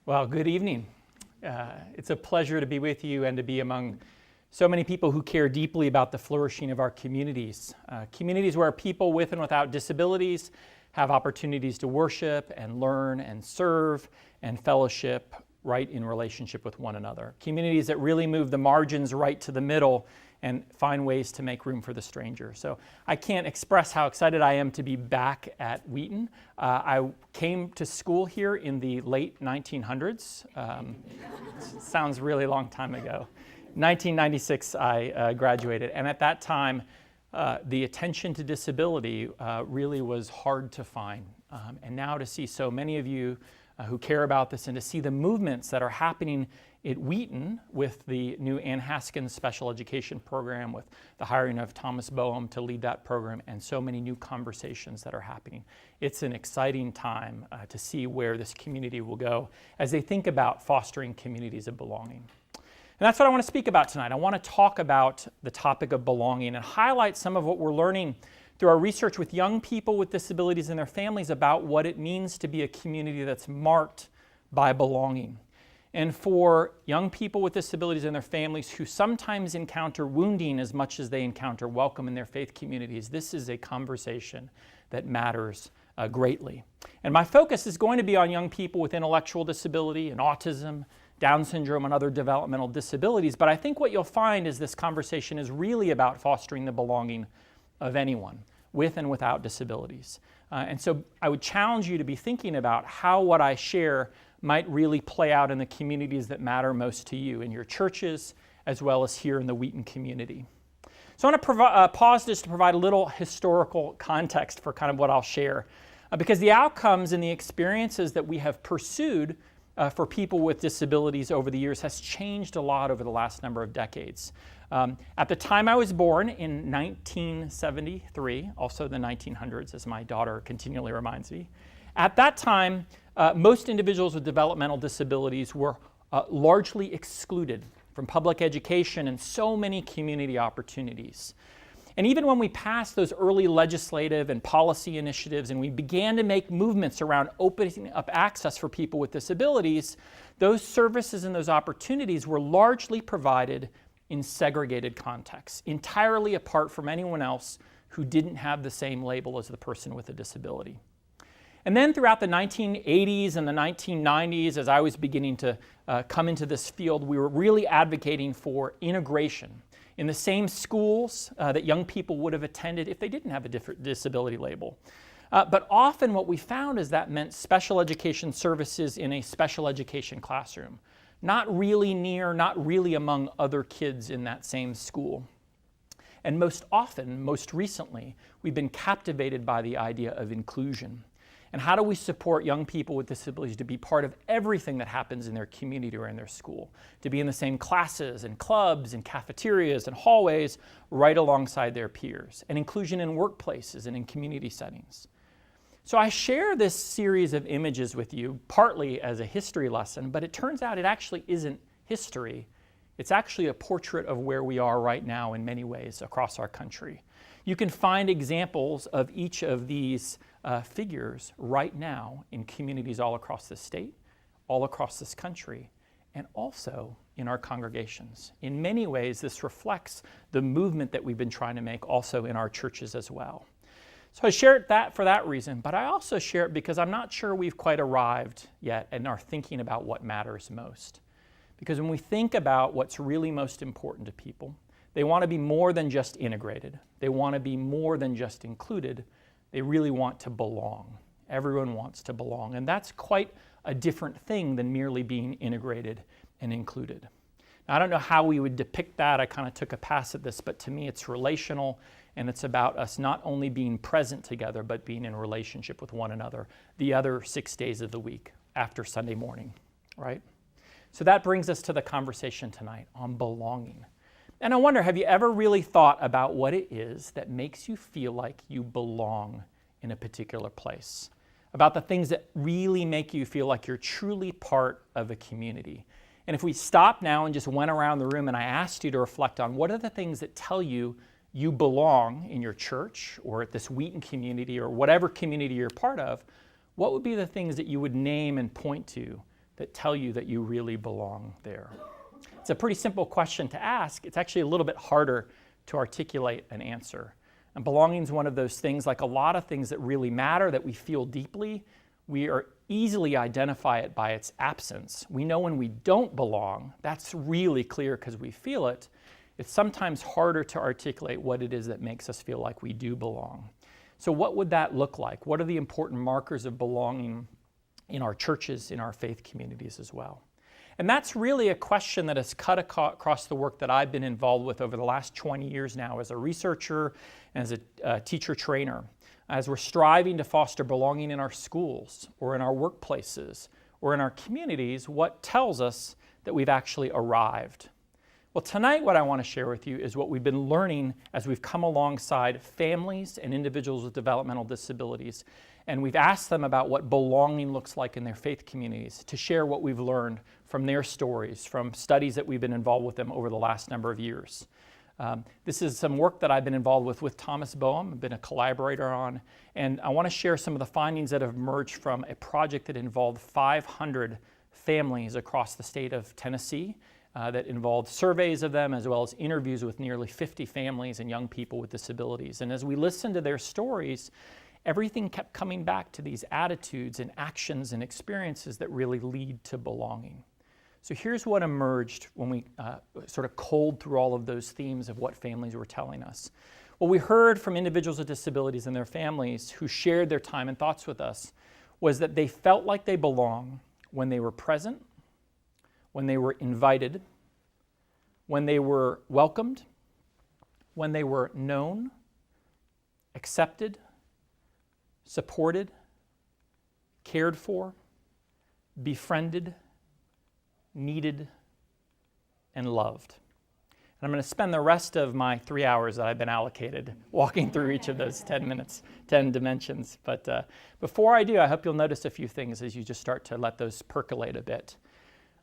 Well, good evening. It's a pleasure to be with you and to be among so many people who care deeply about the flourishing of our communities. Communities where people with and without disabilities have opportunities to worship and learn and serve and fellowship right in relationship with one another. Communities that really move the margins right to the middle and find ways to make room for the stranger. So I can't express how excited I am to be back at Wheaton. I came to school here in the late 1900s. Sounds really long time ago. 1996 I graduated, and at that time the attention to disability really was hard to find. And now to see so many of you who care about this and to see the movements that are happening at Wheaton with the new Ann Haskins special education program, with the hiring of Thomas Boehm to lead that program, and so many new conversations that are happening. It's an exciting time to see where this community will go as they think about fostering communities of belonging. And that's what I want to speak about tonight. I want to talk about the topic of belonging and highlight some of what we're learning through our research with young people with disabilities and their families about what it means to be a community that's marked by belonging. And for young people with disabilities and their families who sometimes encounter wounding as much as they encounter welcome in their faith communities, this is a conversation that matters greatly. And my focus is going to be on young people with intellectual disability and autism, Down syndrome, and other developmental disabilities. But I think what you'll find is this conversation is really about fostering the belonging of anyone with and without disabilities. And so I would challenge you to be thinking about how what I share might really play out in the communities that matter most to you, in your churches, as well as here in the Wheaton community. So I want to pause this to provide a little historical context for kind of what I'll share, because the outcomes and the experiences that we have pursued for people with disabilities over the years has changed a lot over the last number of decades. At the time I was born in 1973, also the 1900s, as my daughter continually reminds me, at that time, most individuals with developmental disabilities were largely excluded from public education and so many community opportunities. And even when we passed those early legislative and policy initiatives and we began to make movements around opening up access for people with disabilities, those services and those opportunities were largely provided in segregated contexts, entirely apart from anyone else who didn't have the same label as the person with a disability. And then throughout the 1980s and the 1990s, as I was beginning to come into this field, we were really advocating for integration in the same schools that young people would have attended if they didn't have a different disability label. But often what we found is that meant special education services in a special education classroom, not really near, not really among other kids in that same school. And most often, most recently, we've been captivated by the idea of inclusion. And how do we support young people with disabilities to be part of everything that happens in their community or in their school? To be in the same classes and clubs and cafeterias and hallways right alongside their peers. And inclusion in workplaces and in community settings. So I share this series of images with you partly as a history lesson, but it turns out it actually isn't history. It's actually a portrait of where we are right now in many ways across our country. You can find examples of each of these figures right now in communities all across the state, all across this country, and also in our congregations. In many ways, this reflects the movement that we've been trying to make also in our churches as well. So I share that for that reason, but I also share it because I'm not sure we've quite arrived yet in our thinking about what matters most. Because when we think about what's really most important to people, they want to be more than just integrated. They want to be more than just included. They really want to belong. Everyone wants to belong. And that's quite a different thing than merely being integrated and included. Now, I don't know how we would depict that. I kind of took a pass at this, but to me it's relational, and it's about us not only being present together, but being in relationship with one another the other 6 days of the week after Sunday morning, right? So that brings us to the conversation tonight on belonging. And I wonder, have you ever really thought about what it is that makes you feel like you belong in a particular place? About the things that really make you feel like you're truly part of a community? And if we stop now and just went around the room and I asked you to reflect on what are the things that tell you you belong in your church or at this Wheaton community or whatever community you're part of, what would be the things that you would name and point to that tell you that you really belong there? It's a pretty simple question to ask. It's actually a little bit harder to articulate an answer. And belonging is one of those things, like a lot of things that really matter, that we feel deeply. We are easily identify it by its absence. We know when we don't belong. That's really clear because we feel it. It's sometimes harder to articulate what it is that makes us feel like we do belong. So what would that look like? What are the important markers of belonging in our churches, in our faith communities as well? And that's really a question that has cut across the work that I've been involved with over the last 20 years now as a researcher and as a teacher trainer. As we're striving to foster belonging in our schools or in our workplaces or in our communities, what tells us that we've actually arrived? Well, tonight what I want to share with you is what we've been learning as we've come alongside families and individuals with developmental disabilities. And we've asked them about what belonging looks like in their faith communities, to share what we've learned from their stories, from studies that we've been involved with them over the last number of years. This is some work that I've been involved with Thomas Boehm, I've been a collaborator on, and I want to share some of the findings that have emerged from a project that involved 500 families across the state of Tennessee, that involved surveys of them as well as interviews with nearly 50 families and young people with disabilities. And as we listened to their stories, everything kept coming back to these attitudes and actions and experiences that really lead to belonging. So here's what emerged when we sort of culled through all of those themes of what families were telling us. What we heard from individuals with disabilities and their families who shared their time and thoughts with us was that they felt like they belong when they were present, when they were invited, when they were welcomed, when they were known, accepted, supported, cared for, befriended, needed, and loved. And I'm going to spend the rest of my 3 hours that I've been allocated walking through each of those 10 dimensions. But before I do, I hope you'll notice a few things as you just start to let those percolate a bit.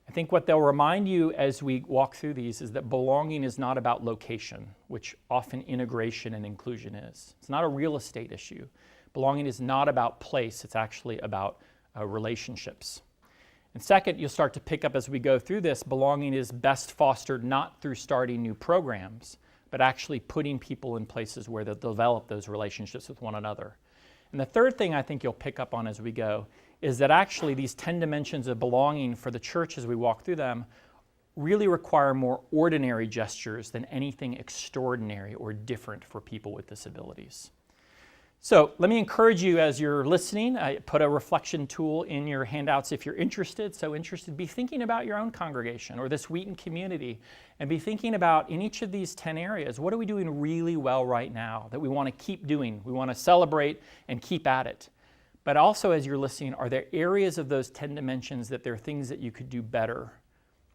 I think what they'll remind you as we walk through these is that belonging is not about location, which often integration and inclusion is. It's not a real estate issue. Belonging is not about place, it's actually about relationships. And second, you'll start to pick up as we go through this, belonging is best fostered not through starting new programs, but actually putting people in places where they'll develop those relationships with one another. And the third thing I think you'll pick up on as we go is that actually these 10 dimensions of belonging for the church as we walk through them really require more ordinary gestures than anything extraordinary or different for people with disabilities. So let me encourage you as you're listening, I put a reflection tool in your handouts if you're interested. So interested, be thinking about your own congregation or this Wheaton community and be thinking about in each of these 10 areas, what are we doing really well right now that we want to keep doing? We want to celebrate and keep at it. But also as you're listening, are there areas of those 10 dimensions that there are things that you could do better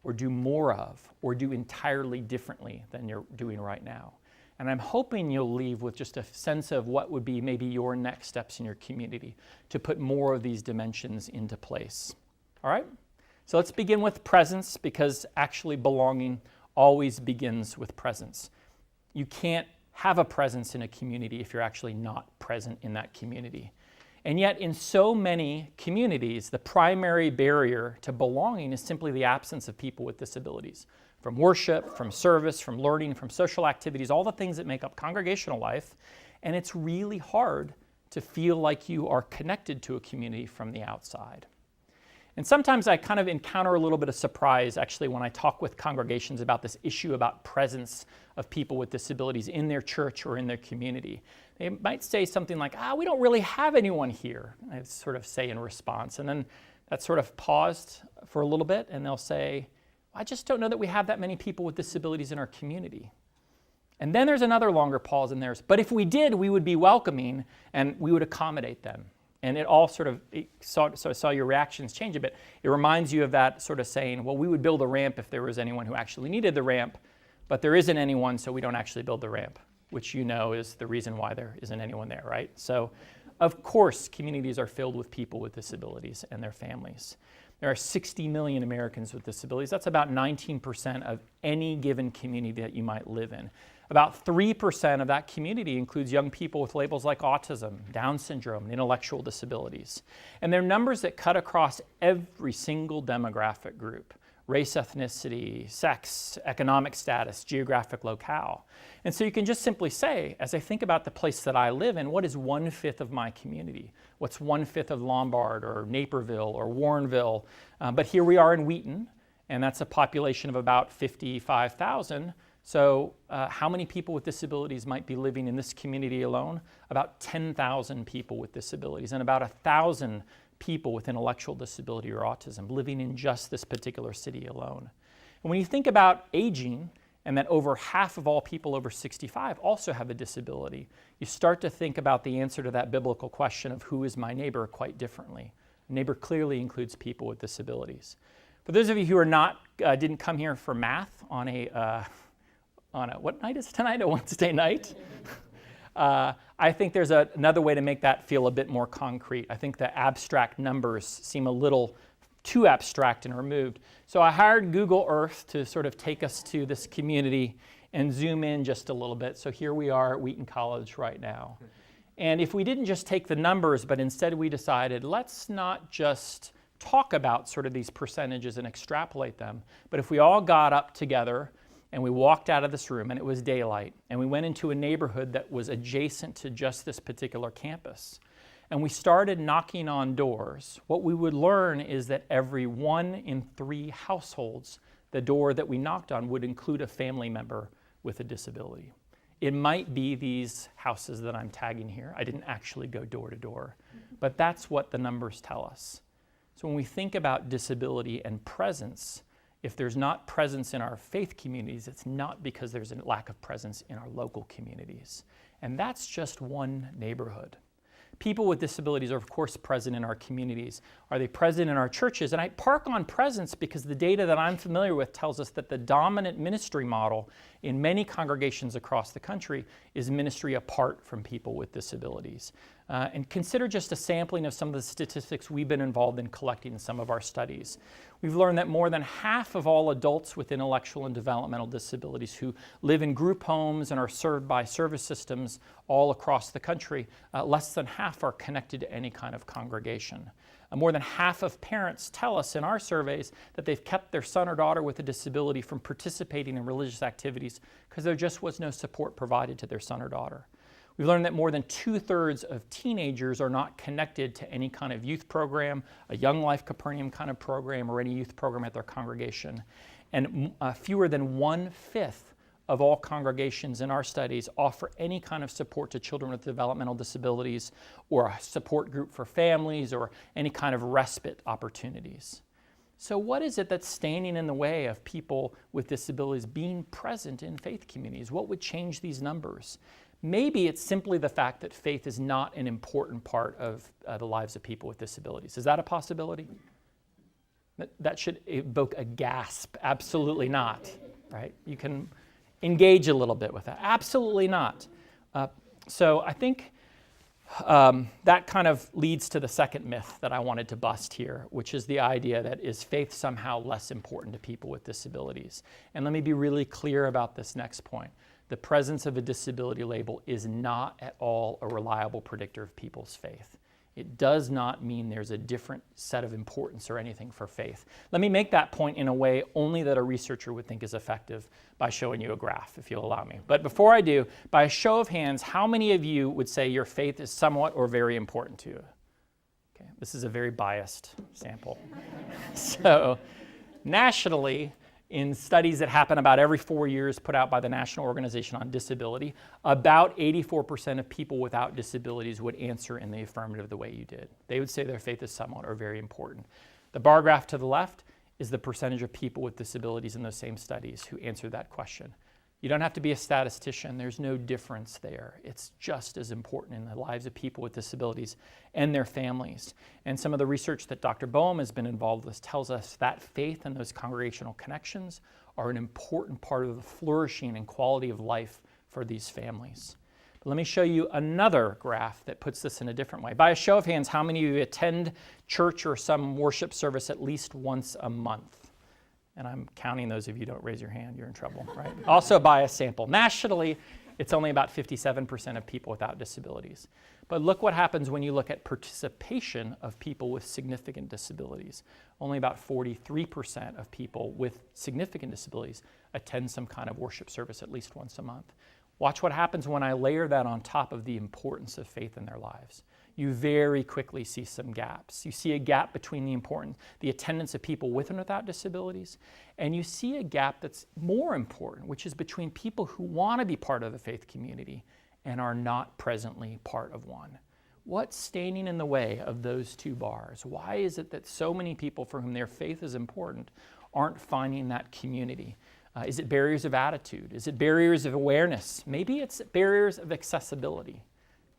or do more of or do entirely differently than you're doing right now? And I'm hoping you'll leave with just a sense of what would be maybe your next steps in your community to put more of these dimensions into place. All right? So let's begin with presence, because actually belonging always begins with presence. You can't have a presence in a community if you're actually not present in that community. And yet in so many communities, the primary barrier to belonging is simply the absence of people with disabilities. From worship, from service, from learning, from social activities, all the things that make up congregational life. And it's really hard to feel like you are connected to a community from the outside. And sometimes I kind of encounter a little bit of surprise actually when I talk with congregations about this issue about presence of people with disabilities in their church or in their community. They might say something like, we don't really have anyone here, I sort of say in response. And then that sort of paused for a little bit and they'll say, I just don't know that we have that many people with disabilities in our community. And then there's another longer pause in theirs. But if we did, we would be welcoming and we would accommodate them. And it all sort of, so I saw your reactions change a bit. It reminds you of that sort of saying, well, we would build a ramp if there was anyone who actually needed the ramp, but there isn't anyone, so we don't actually build the ramp, which you know is the reason why there isn't anyone there, right? So, of course, communities are filled with people with disabilities and their families. There are 60 million Americans with disabilities. That's about 19% of any given community that you might live in. About 3% of that community includes young people with labels like autism, Down syndrome, and intellectual disabilities. And they're numbers that cut across every single demographic group: race, ethnicity, sex, economic status, geographic locale. And so you can just simply say, as I think about the place that I live in, what is 1/5 of my community? What's 1/5 of Lombard or Naperville or Warrenville? But here we are in Wheaton, and that's a population of about 55,000. So how many people with disabilities might be living in this community alone? About 10,000 people with disabilities, and about 1,000 people with intellectual disability or autism living in just this particular city alone. And when you think about aging, and that over half of all people over 65 also have a disability, you start to think about the answer to that biblical question of who is my neighbor quite differently. A neighbor clearly includes people with disabilities. For those of you who are not, didn't come here for math on a what night is tonight? A Wednesday night? I think there's another way to make that feel a bit more concrete. I think the abstract numbers seem a little too abstract and removed. So I hired Google Earth to sort of take us to this community and zoom in just a little bit. So here we are at Wheaton College right now. And if we didn't just take the numbers, but instead we decided, let's not just talk about sort of these percentages and extrapolate them, but if we all got up together and we walked out of this room and it was daylight, and we went into a neighborhood that was adjacent to just this particular campus, and we started knocking on doors, what we would learn is that every 1 in 3 households, the door that we knocked on would include a family member with a disability. It might be these houses that I'm tagging here. I didn't actually go door to door, but that's what the numbers tell us. So when we think about disability and presence, if there's not presence in our faith communities, it's not because there's a lack of presence in our local communities. And that's just one neighborhood. People with disabilities are, of course, present in our communities. Are they present in our churches? And I park on presence because the data that I'm familiar with tells us that the dominant ministry model in many congregations across the country is ministry apart from people with disabilities. And consider just a sampling of some of the statistics we've been involved in collecting in some of our studies. We've learned that more than half of all adults with intellectual and developmental disabilities who live in group homes and are served by service systems all across the country, less than half are connected to any kind of congregation. More than half of parents tell us in our surveys that they've kept their son or daughter with a disability from participating in religious activities because there just was no support provided to their son or daughter. We've learned that more than 2/3 of teenagers are not connected to any kind of youth program, a Young Life Capernaum kind of program, or any youth program at their congregation. And fewer than 1/5 of all congregations in our studies offer any kind of support to children with developmental disabilities, or a support group for families, or any kind of respite opportunities. So what is it that's standing in the way of people with disabilities being present in faith communities? What would change these numbers? Maybe it's simply the fact that faith is not an important part of the lives of people with disabilities. Is that a possibility? That should evoke a gasp. Absolutely not, right? You can engage a little bit with that. Absolutely not. So I think that kind of leads to the second myth that I wanted to bust here, which is the idea that is faith somehow less important to people with disabilities? And let me be really clear about this next point. The presence of a disability label is not at all a reliable predictor of people's faith. It does not mean there's a different set of importance or anything for faith. Let me make that point in a way only that a researcher would think is effective by showing you a graph, if you'll allow me. But before I do, by a show of hands, how many of you would say your faith is somewhat or very important to you? Okay, this is a very biased sample. So nationally, in studies that happen about every 4 years put out by the National Organization on Disability, about 84% of people without disabilities would answer in the affirmative the way you did. They would say their faith is somewhat or very important. The bar graph to the left is the percentage of people with disabilities in those same studies who answered that question. You don't have to be a statistician. There's no difference there. It's just as important in the lives of people with disabilities and their families. And some of the research that Dr. Boehm has been involved with tells us that faith and those congregational connections are an important part of the flourishing and quality of life for these families. But let me show you another graph that puts this in a different way. By a show of hands, how many of you attend church or some worship service at least once a month? And I'm counting those of you who don't raise your hand, you're in trouble, right? Also bias sample. Nationally, it's only about 57% of people without disabilities. But look what happens when you look at participation of people with significant disabilities. Only about 43% of people with significant disabilities attend some kind of worship service at least once a month. Watch what happens when I layer that on top of the importance of faith in their lives. You very quickly see some gaps. You see a gap between the attendance of people with and without disabilities, and you see a gap that's more important, which is between people who want to be part of the faith community and are not presently part of one. What's standing in the way of those two bars? Why is it that so many people for whom their faith is important aren't finding that community? Is it barriers of attitude? Is it barriers of awareness? Maybe it's barriers of accessibility.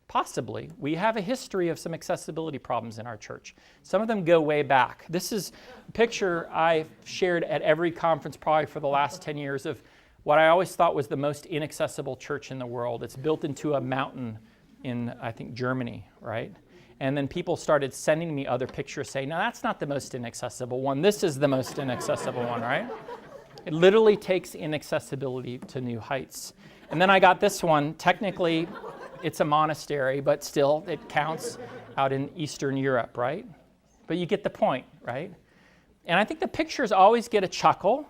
Possibly. We have a history of some accessibility problems in our church. Some of them go way back. This is a picture I've shared at every conference probably for the last 10 years of what I always thought was the most inaccessible church in the world. It's built into a mountain in, I think, Germany, right? And then people started sending me other pictures saying, no, that's not the most inaccessible one. This is the most inaccessible one, right? It literally takes inaccessibility to new heights. And then I got this one. Technically, it's a monastery, but still, it counts out in Eastern Europe, right? But you get the point, right? And I think the pictures always get a chuckle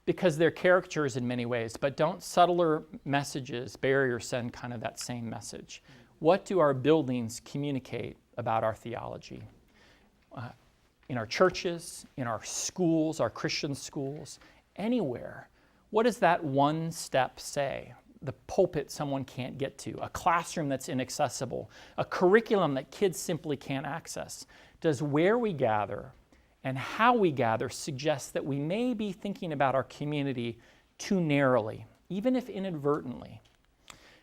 because they're caricatures in many ways, but don't subtler messages, barriers send kind of that same message. What do our buildings communicate about our theology? In our churches, in our schools, our Christian schools, anywhere, what does that one step say? The pulpit someone can't get to, a classroom that's inaccessible, a curriculum that kids simply can't access. Does where we gather and how we gather suggest that we may be thinking about our community too narrowly, even if inadvertently?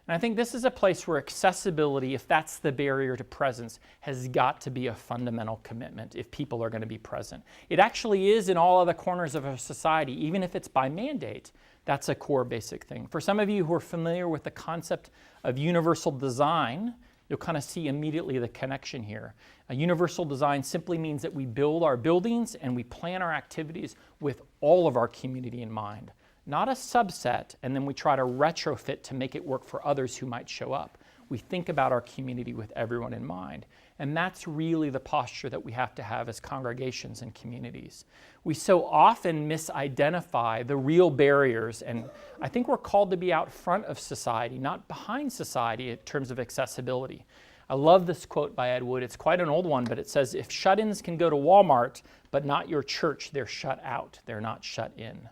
And I think this is a place where accessibility, if that's the barrier to presence, has got to be a fundamental commitment if people are going to be present. It actually is in all other corners of our society, even if it's by mandate. That's a core basic thing. For some of you who are familiar with the concept of universal design, you'll kind of see immediately the connection here. A universal design simply means that we build our buildings and we plan our activities with all of our community in mind. Not a subset, and then we try to retrofit to make it work for others who might show up. We think about our community with everyone in mind. And that's really the posture that we have to have as congregations and communities. We so often misidentify the real barriers, and I think we're called to be out front of society, not behind society in terms of accessibility. I love this quote by Ed Wood. It's quite an old one, but it says, if shut-ins can go to Walmart, but not your church, they're shut out. They're not shut in.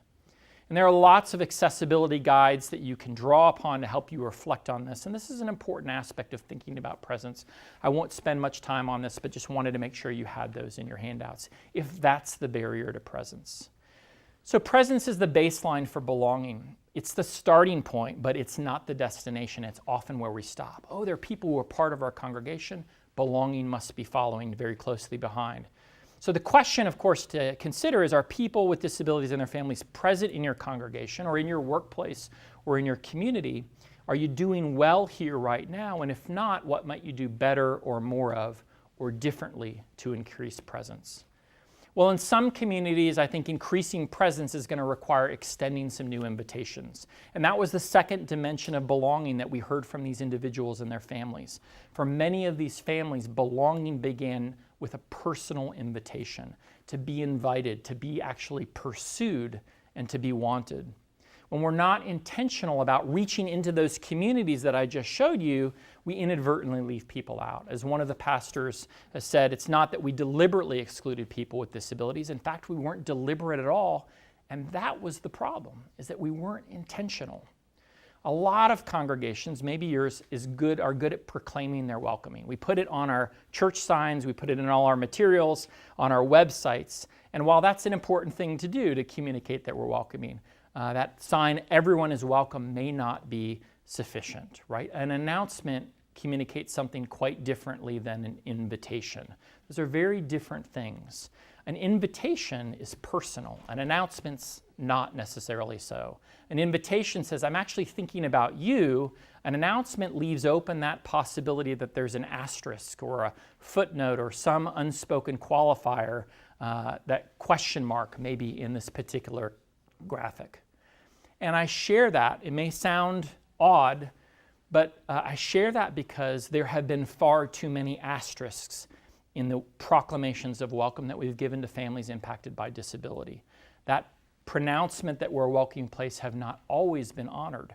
And there are lots of accessibility guides that you can draw upon to help you reflect on this. And this is an important aspect of thinking about presence. I won't spend much time on this, but just wanted to make sure you had those in your handouts, if that's the barrier to presence. So presence is the baseline for belonging. It's the starting point, but it's not the destination. It's often where we stop. Oh, there are people who are part of our congregation. Belonging must be following very closely behind. So the question, of course, to consider is, are people with disabilities and their families present in your congregation or in your workplace or in your community? Are you doing well here right now? And if not, what might you do better or more of or differently to increase presence? Well, in some communities, I think increasing presence is going to require extending some new invitations. And that was the second dimension of belonging that we heard from these individuals and their families. For many of these families, belonging began with a personal invitation to be invited, to be actually pursued, and to be wanted. When we're not intentional about reaching into those communities that I just showed you, we inadvertently leave people out. As one of the pastors has said, it's not that we deliberately excluded people with disabilities. In fact, we weren't deliberate at all, and that was the problem, is that we weren't intentional. A lot of congregations, maybe yours, are good at proclaiming their welcoming. We put it on our church signs, we put it in all our materials, on our websites, and while that's an important thing to do to communicate that we're welcoming, that sign, everyone is welcome, may not be sufficient, right? An announcement communicates something quite differently than an invitation. Those are very different things. An invitation is personal. An announcement's not necessarily so. An invitation says, I'm actually thinking about you. An announcement leaves open that possibility that there's an asterisk or a footnote or some unspoken qualifier that question mark maybe in this particular graphic. And I share that. It may sound odd, but I share that because there have been far too many asterisks in the proclamations of welcome that we've given to families impacted by disability. That pronouncement that we're a welcoming place have not always been honored.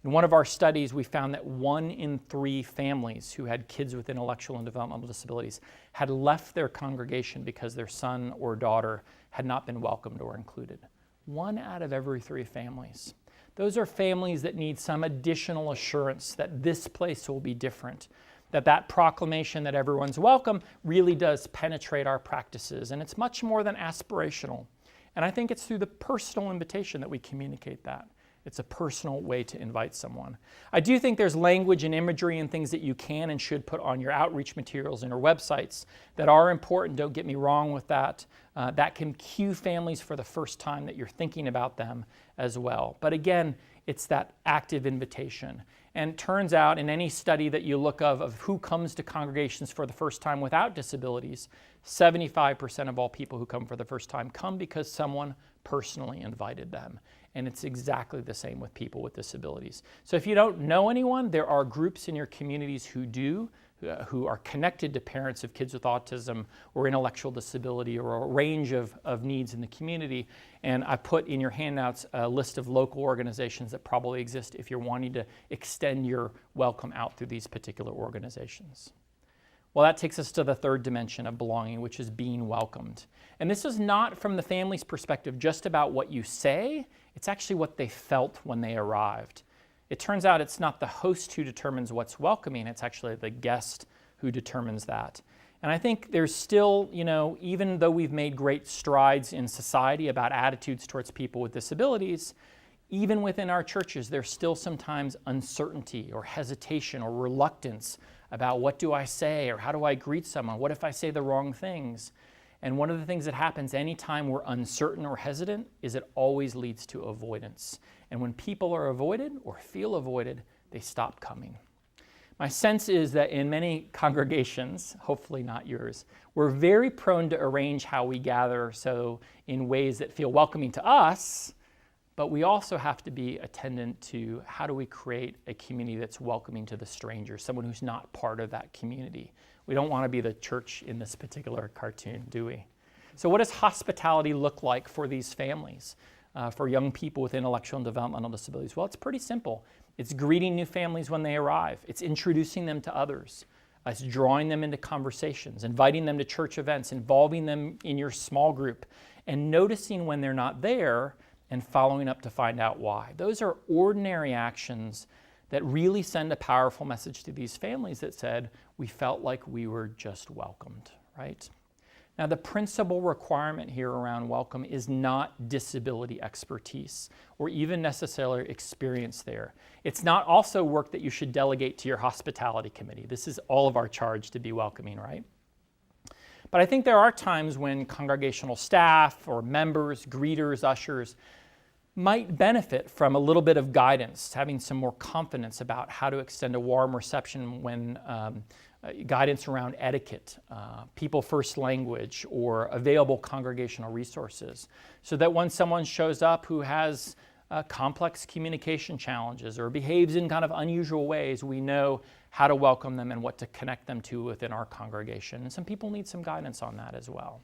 In one of our studies, we found that 1 in 3 families who had kids with intellectual and developmental disabilities had left their congregation because their son or daughter had not been welcomed or included. 1 out of every 3 families. Those are families that need some additional assurance that this place will be different, that proclamation that everyone's welcome really does penetrate our practices, and it's much more than aspirational. And I think it's through the personal invitation that we communicate that. It's a personal way to invite someone. I do think there's language and imagery and things that you can and should put on your outreach materials and your websites that are important. Don't get me wrong with that. That can cue families for the first time that you're thinking about them as well. But again, it's that active invitation. And it turns out in any study that you look of who comes to congregations for the first time without disabilities, 75% of all people who come for the first time come because someone personally invited them. And it's exactly the same with people with disabilities. So if you don't know anyone, there are groups in your communities who do, who are connected to parents of kids with autism or intellectual disability or a range of needs in the community. And I put in your handouts a list of local organizations that probably exist if you're wanting to extend your welcome out through these particular organizations. Well, that takes us to the third dimension of belonging, which is being welcomed. And this is not from the family's perspective just about what you say, it's actually what they felt when they arrived. It turns out it's not the host who determines what's welcoming, it's actually the guest who determines that. And I think there's still, even though we've made great strides in society about attitudes towards people with disabilities, even within our churches, there's still sometimes uncertainty or hesitation or reluctance about what do I say or how do I greet someone? What if I say the wrong things? And one of the things that happens anytime we're uncertain or hesitant is it always leads to avoidance. And when people are avoided or feel avoided, they stop coming. My sense is that in many congregations, hopefully not yours, we're very prone to arrange how we gather so in ways that feel welcoming to us, but we also have to be attendant to how do we create a community that's welcoming to the stranger, someone who's not part of that community. We don't want to be the church in this particular cartoon, do we? So what does hospitality look like for these families, for young people with intellectual and developmental disabilities? Well, it's pretty simple. It's greeting new families when they arrive. It's introducing them to others. It's drawing them into conversations, inviting them to church events, involving them in your small group, and noticing when they're not there and following up to find out why. Those are ordinary actions that really send a powerful message to these families that said, we felt like we were just welcomed, right? Now, the principal requirement here around welcome is not disability expertise or even necessarily experience there. It's not also work that you should delegate to your hospitality committee. This is all of our charge to be welcoming, right? But I think there are times when congregational staff or members, greeters, ushers might benefit from a little bit of guidance, having some more confidence about how to extend a warm reception when guidance around etiquette, people first language, or available congregational resources, so that when someone shows up who has complex communication challenges or behaves in kind of unusual ways, we know how to welcome them and what to connect them to within our congregation. And some people need some guidance on that as well.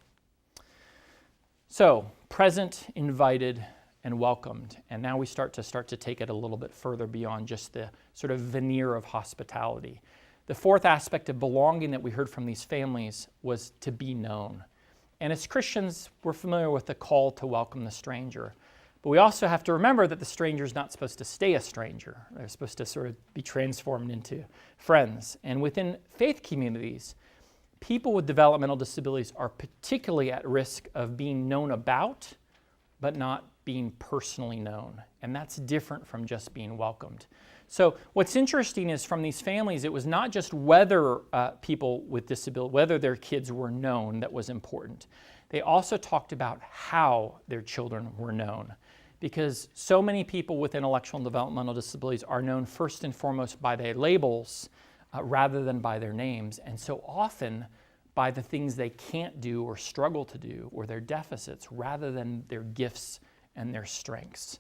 So, present, invited, and welcomed. And now we start to take it a little bit further beyond just the sort of veneer of hospitality. The fourth aspect of belonging that we heard from these families was to be known. And as Christians, we're familiar with the call to welcome the stranger. But we also have to remember that the stranger is not supposed to stay a stranger. They're supposed to sort of be transformed into friends. And within faith communities, people with developmental disabilities are particularly at risk of being known about, but not being personally known. And that's different from just being welcomed. So what's interesting is from these families, it was not just whether people with disability, whether their kids were known that was important. They also talked about how their children were known. Because so many people with intellectual and developmental disabilities are known first and foremost by their labels rather than by their names. And so often by the things they can't do or struggle to do or their deficits rather than their gifts and their strengths.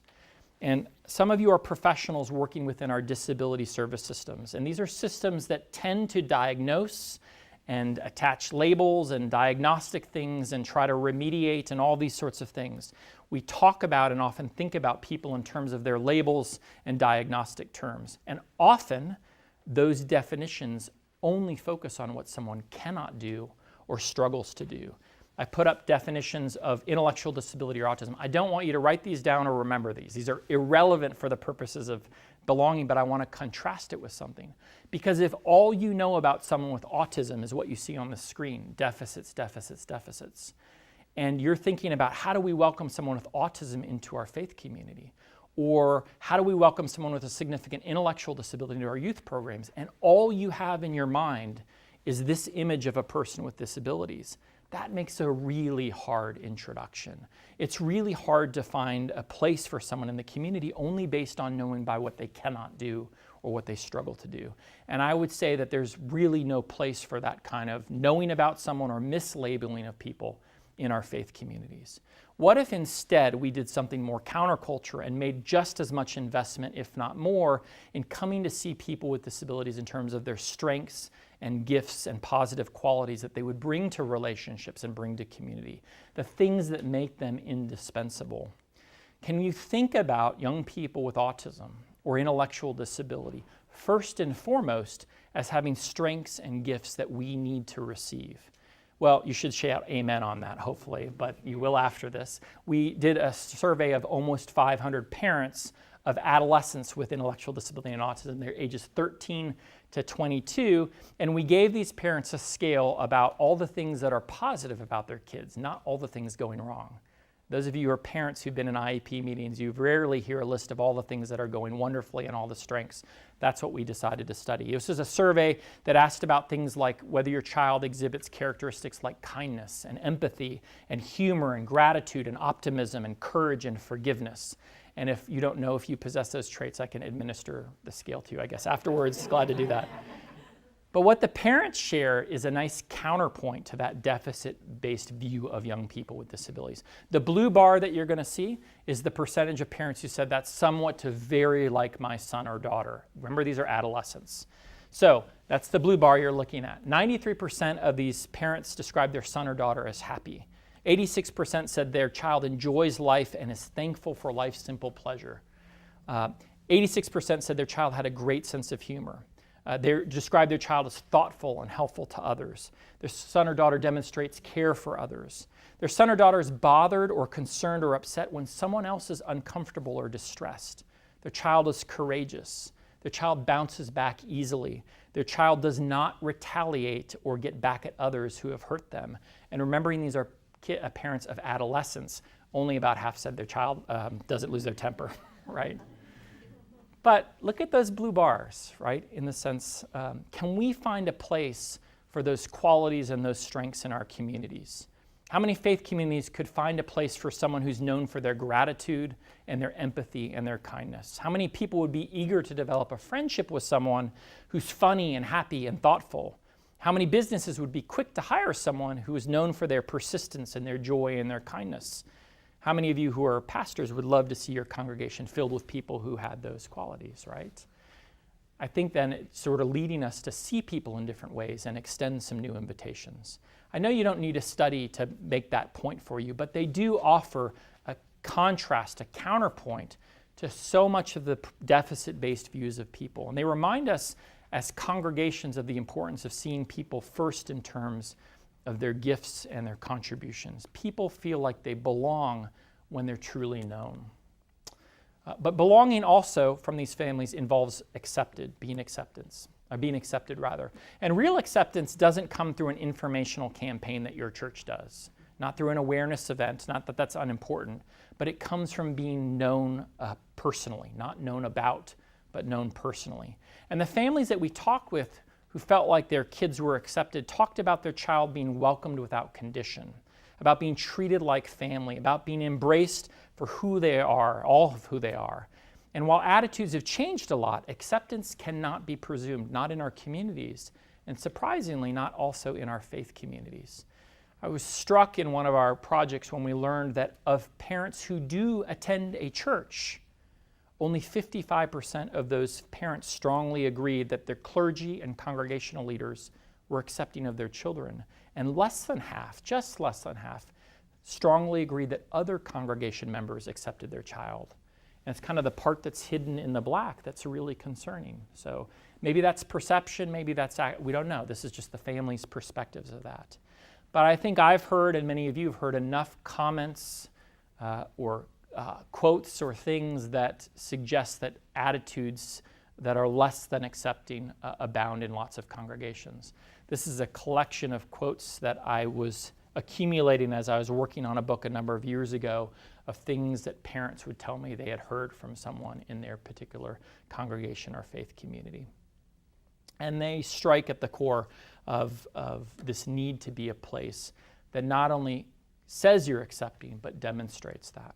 And some of you are professionals working within our disability service systems, and these are systems that tend to diagnose and attach labels and diagnostic things and try to remediate and all these sorts of things. We talk about and often think about people in terms of their labels and diagnostic terms. And often those definitions only focus on what someone cannot do or struggles to do. I put up definitions of intellectual disability or autism. I don't want you to write these down or remember these. These are irrelevant for the purposes of belonging, but I want to contrast it with something. Because if all you know about someone with autism is what you see on the screen, deficits, deficits, deficits, and you're thinking about how do we welcome someone with autism into our faith community, or how do we welcome someone with a significant intellectual disability into our youth programs, and all you have in your mind is this image of a person with disabilities, that makes a really hard introduction. It's really hard to find a place for someone in the community only based on knowing by what they cannot do or what they struggle to do. And I would say that there's really no place for that kind of knowing about someone or mislabeling of people in our faith communities. What if instead we did something more counterculture and made just as much investment, if not more, in coming to see people with disabilities in terms of their strengths and gifts and positive qualities that they would bring to relationships and bring to community, the things that make them indispensable? Can you think about young people with autism or intellectual disability first and foremost as having strengths and gifts that we need to receive? Well, you should shout amen on that, hopefully, but you will after this. We did a survey of almost 500 parents of adolescents with intellectual disability and autism. They're ages 13 to 22, and we gave these parents a scale about all the things that are positive about their kids, not all the things going wrong. Those of you who are parents who've been in IEP meetings, you rarely hear a list of all the things that are going wonderfully and all the strengths. That's what we decided to study. This is a survey that asked about things like whether your child exhibits characteristics like kindness and empathy and humor and gratitude and optimism and courage and forgiveness. And if you don't know if you possess those traits, I can administer the scale to you, I guess, afterwards. Glad to do that. But what the parents share is a nice counterpoint to that deficit-based view of young people with disabilities. The blue bar that you're going to see is the percentage of parents who said that's somewhat to very like my son or daughter. Remember, these are adolescents. So that's the blue bar you're looking at. 93% of these parents describe their son or daughter as happy. 86% said their child enjoys life and is thankful for life's simple pleasure. 86% said their child had a great sense of humor. They describe their child as thoughtful and helpful to others. Their son or daughter demonstrates care for others. Their son or daughter is bothered or concerned or upset when someone else is uncomfortable or distressed. Their child is courageous. Their child bounces back easily. Their child does not retaliate or get back at others who have hurt them. And remembering these are parents of adolescents, only about half said their child doesn't lose their temper, right? But look at those blue bars, right? In the sense, can we find a place for those qualities and those strengths in our communities? How many faith communities could find a place for someone who's known for their gratitude and their empathy and their kindness? How many people would be eager to develop a friendship with someone who's funny and happy and thoughtful? How many businesses would be quick to hire someone who is known for their persistence and their joy and their kindness? How many of you who are pastors would love to see your congregation filled with people who had those qualities, right? I think then it's sort of leading us to see people in different ways and extend some new invitations. I know you don't need a study to make that point for you, but they do offer a contrast, a counterpoint to so much of the deficit-based views of people. And they remind us as congregations of the importance of seeing people first in terms of their gifts and their contributions. People feel like they belong when they're truly known. But belonging also from these families involves being accepted rather. And real acceptance doesn't come through an informational campaign that your church does, not through an awareness event, not that that's unimportant, but it comes from being known personally, not known about, but known personally. And the families that we talk with who felt like their kids were accepted talked about their child being welcomed without condition, about being treated like family, about being embraced for who they are, all of who they are. And while attitudes have changed a lot, acceptance cannot be presumed, not in our communities, and surprisingly, not also in our faith communities. I was struck in one of our projects when we learned that of parents who do attend a church, only 55% of those parents strongly agreed that their clergy and congregational leaders were accepting of their children. And less than half, just less than half, strongly agreed that other congregation members accepted their child. And it's kind of the part that's hidden in the black that's really concerning. So maybe that's perception, maybe that's, we don't know. This is just the family's perspectives of that. But I think I've heard, and many of you have heard, enough comments or quotes or things that suggest that attitudes that are less than accepting abound in lots of congregations. This is a collection of quotes that I was accumulating as I was working on a book a number of years ago of things that parents would tell me they had heard from someone in their particular congregation or faith community. And they strike at the core of this need to be a place that not only says you're accepting, but demonstrates that.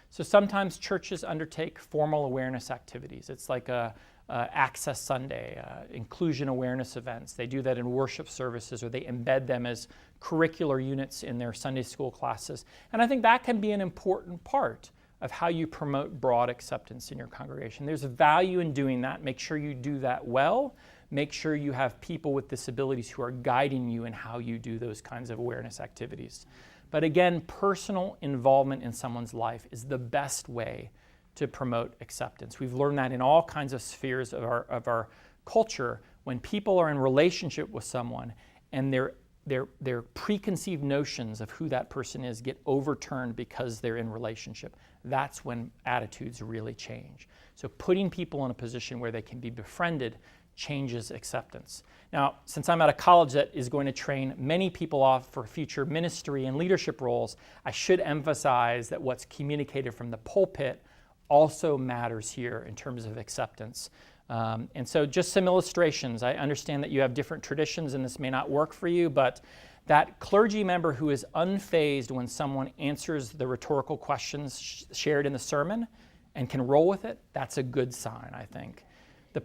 So sometimes churches undertake formal awareness activities. It's like a Access Sunday, inclusion awareness events. They do that in worship services, or they embed them as curricular units in their Sunday school classes. And I think that can be an important part of how you promote broad acceptance in your congregation. There's value in doing that. Make sure you do that well. Make sure you have people with disabilities who are guiding you in how you do those kinds of awareness activities. But again, personal involvement in someone's life is the best way to promote acceptance. We've learned that in all kinds of spheres of our culture. When people are in relationship with someone and their preconceived notions of who that person is get overturned because they're in relationship, that's when attitudes really change. So putting people in a position where they can be befriended changes acceptance. Now, since I'm at a college that is going to train many people off for future ministry and leadership roles, I should emphasize that what's communicated from the pulpit also matters here in terms of acceptance. And so just some illustrations. I understand that you have different traditions and this may not work for you, but that clergy member who is unfazed when someone answers the rhetorical questions shared in the sermon and can roll with it, that's a good sign, I think. The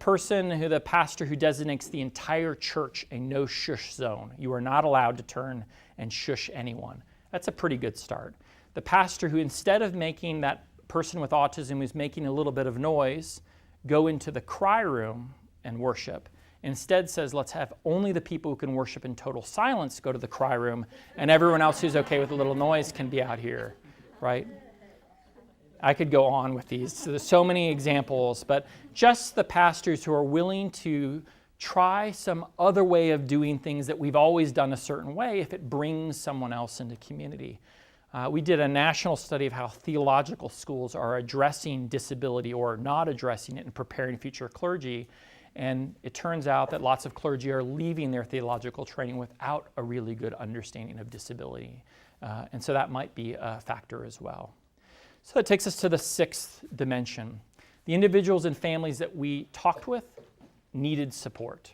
pastor who designates the entire church a no shush zone. You are not allowed to turn and shush anyone. That's a pretty good start. The pastor who, instead of making that person with autism who's making a little bit of noise go into the cry room and worship, instead says, let's have only the people who can worship in total silence go to the cry room, and everyone else who's okay with a little noise can be out here, right? I could go on with these. So there's so many examples, but just the pastors who are willing to try some other way of doing things that we've always done a certain way if it brings someone else into community. We did a national study of how theological schools are addressing disability or not addressing it and preparing future clergy. And it turns out that lots of clergy are leaving their theological training without a really good understanding of disability. And so that might be a factor as well. So that takes us to the sixth dimension. The individuals and families that we talked with needed support.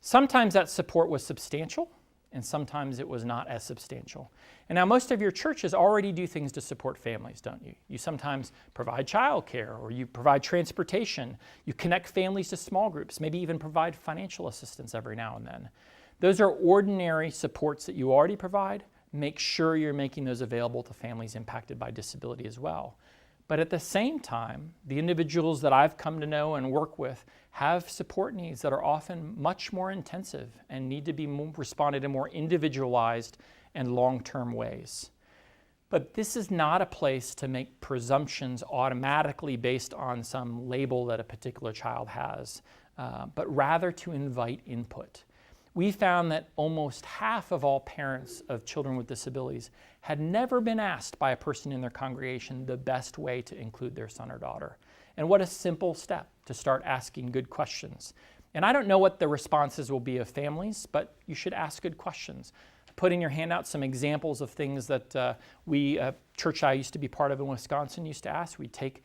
Sometimes that support was substantial, and sometimes it was not as substantial. And now most of your churches already do things to support families, don't you? You sometimes provide childcare, or you provide transportation. You connect families to small groups, maybe even provide financial assistance every now and then. Those are ordinary supports that you already provide. Make sure you're making those available to families impacted by disability as well. But at the same time, the individuals that I've come to know and work with have support needs that are often much more intensive and need to be responded in more individualized and long-term ways. But this is not a place to make presumptions automatically based on some label that a particular child has, but rather to invite input. We found that almost half of all parents of children with disabilities had never been asked by a person in their congregation the best way to include their son or daughter. And what a simple step to start asking good questions. And I don't know what the responses will be of families, but you should ask good questions. Put in your handout some examples of things that church I used to be part of in Wisconsin used to ask. We'd take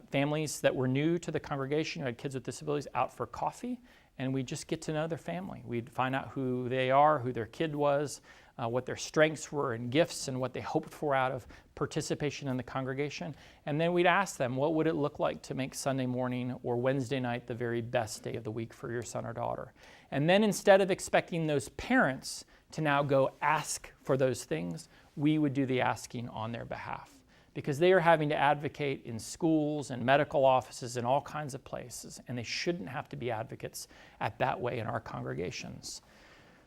families that were new to the congregation who had kids with disabilities out for coffee, and we'd just get to know their family. We'd find out who they are, who their kid was, what their strengths were and gifts and what they hoped for out of participation in the congregation. And then we'd ask them, what would it look like to make Sunday morning or Wednesday night the very best day of the week for your son or daughter? And then instead of expecting those parents to now go ask for those things, we would do the asking on their behalf, because they are having to advocate in schools and medical offices and all kinds of places, and they shouldn't have to be advocates at that way in our congregations.